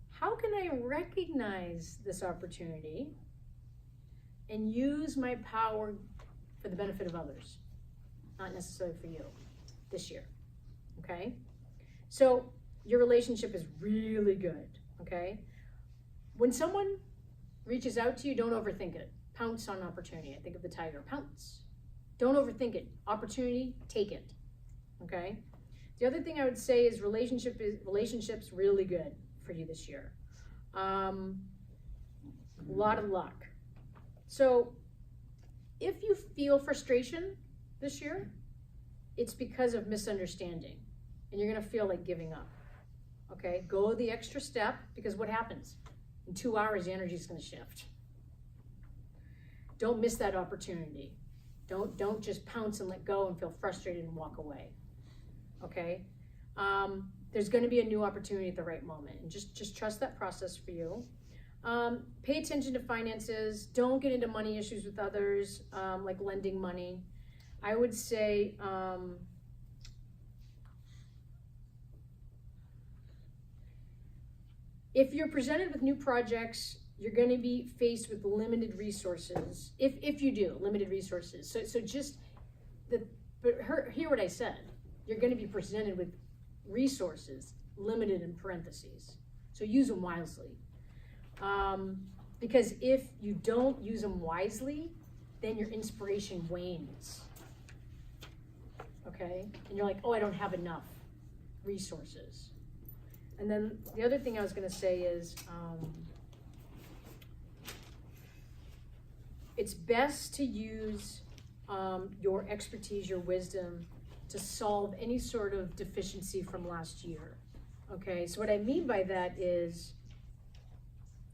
[SPEAKER 1] how can I recognize this opportunity and use my power for the benefit of others, not necessarily for you this year, okay? So your relationship is really good, okay? When someone reaches out to you, don't overthink it. Pounce on opportunity. I think of the tiger, pounce. Don't overthink it. Opportunity, take it, okay? The other thing I would say is relationships really good for you this year. A lot of luck. So if you feel frustration this year, it's because of misunderstanding and you're gonna feel like giving up, okay? Go the extra step, because what happens? In 2 hours, the energy is gonna shift. Don't miss that opportunity. Don't just pounce and let go and feel frustrated and walk away, okay? There's gonna be a new opportunity at the right moment, and just trust that process for you. Pay attention to finances. Don't get into money issues with others, like lending money. I would say, if you're presented with new projects, you're going to be faced with limited resources. If you do, limited resources. So just hear what I said. You're going to be presented with resources, limited in parentheses. So use them wisely. Because if you don't use them wisely, then your inspiration wanes. Okay? And you're like, oh, I don't have enough resources. And then the other thing I was going to say is, it's best to use your expertise, your wisdom, to solve any sort of deficiency from last year. Okay, so what I mean by that is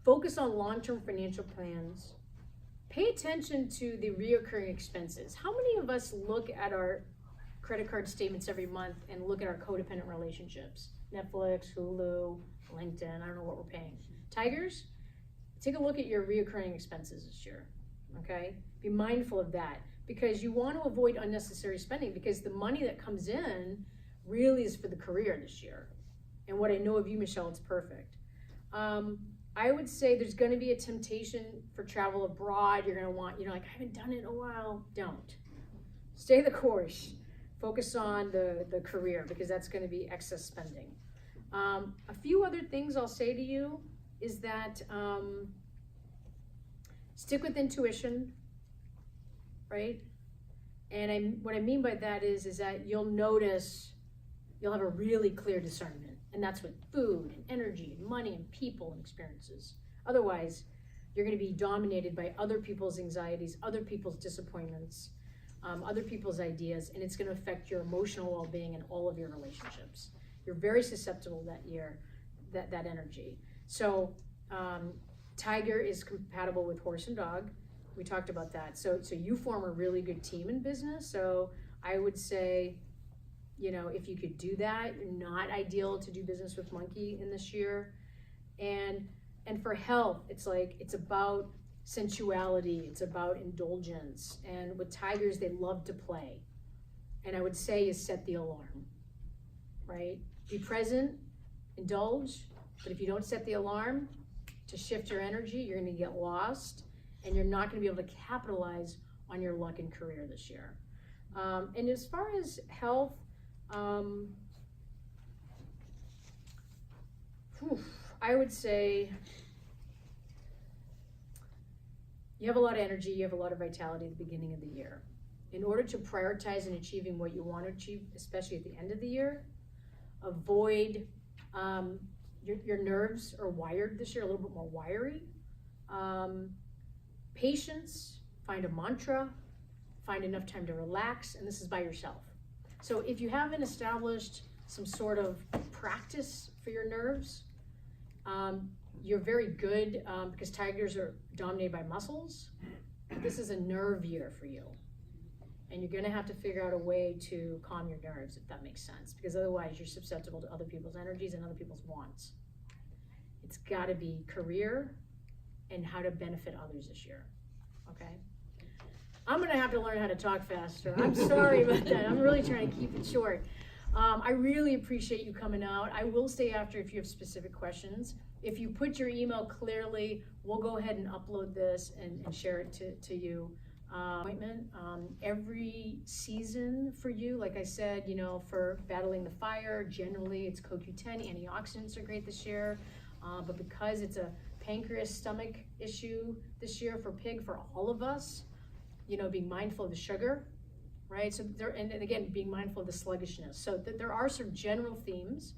[SPEAKER 1] focus on long-term financial plans. Pay attention to the reoccurring expenses. How many of us look at our credit card statements every month and look at our codependent relationships? Netflix, Hulu, LinkedIn, I don't know what we're paying. Tigers, take a look at your reoccurring expenses this year, okay? Be mindful of that, because you want to avoid unnecessary spending, because the money that comes in really is for the career this year. And what I know of you, Michelle, it's perfect. I would say there's going to be a temptation for travel abroad. You're going to want, like, I haven't done it in a while. Don't. Stay the course. Focus on the career, because that's going to be excess spending. A few other things I'll say to you is that stick with intuition, right? And what I mean by that is that you'll notice, you'll have a really clear discernment. And that's with food and energy and money and people and experiences. Otherwise, you're going to be dominated by other people's anxieties, other people's disappointments, other people's ideas, and it's going to affect your emotional well-being and all of your relationships. You're very susceptible that year, that energy. So Tiger is compatible with horse and dog. We talked about that. So you form a really good team in business. So I would say, if you could do that, not ideal to do business with monkey in this year. And for health, it's about sensuality, it's about indulgence. And with tigers, they love to play. And I would say is set the alarm, right? Be present, indulge, but if you don't set the alarm to shift your energy, you're gonna get lost, and you're not gonna be able to capitalize on your luck and career this year. And as far as health, I would say you have a lot of energy, you have a lot of vitality at the beginning of the year. In order to prioritize in achieving what you want to achieve, especially at the end of the year, avoid, your nerves are wired this year, a little bit more wiry. Patience, find a mantra, find enough time to relax, and this is by yourself. So if you haven't established some sort of practice for your nerves, you're very good, because tigers are dominated by muscles. This is a nerve year for you. And you're gonna have to figure out a way to calm your nerves, if that makes sense, because otherwise you're susceptible to other people's energies and other people's wants. It's gotta be career and how to benefit others this year, okay? I'm gonna have to learn how to talk faster. I'm sorry about that. I'm really trying to keep it short. I really appreciate you coming out. I will stay after if you have specific questions. If you put your email clearly, we'll go ahead and upload this and share it to you. Appointment, every season for you, like I said, you know, for battling the fire, generally it's CoQ10, antioxidants are great this year, but because it's a pancreas stomach issue this year for pig, for all of us, you know, being mindful of the sugar, right? So there, and again, being mindful of the sluggishness. So there are some general themes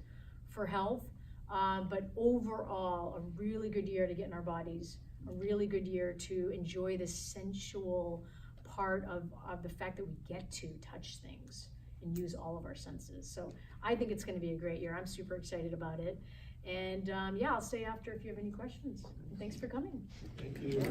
[SPEAKER 1] for health, but overall, a really good year to get in our bodies, a really good year to enjoy the sensual part of the fact that we get to touch things and use all of our senses. So I think it's gonna be a great year. I'm super excited about it. And yeah, I'll stay after if you have any questions. Thanks for coming.
[SPEAKER 4] Thank you.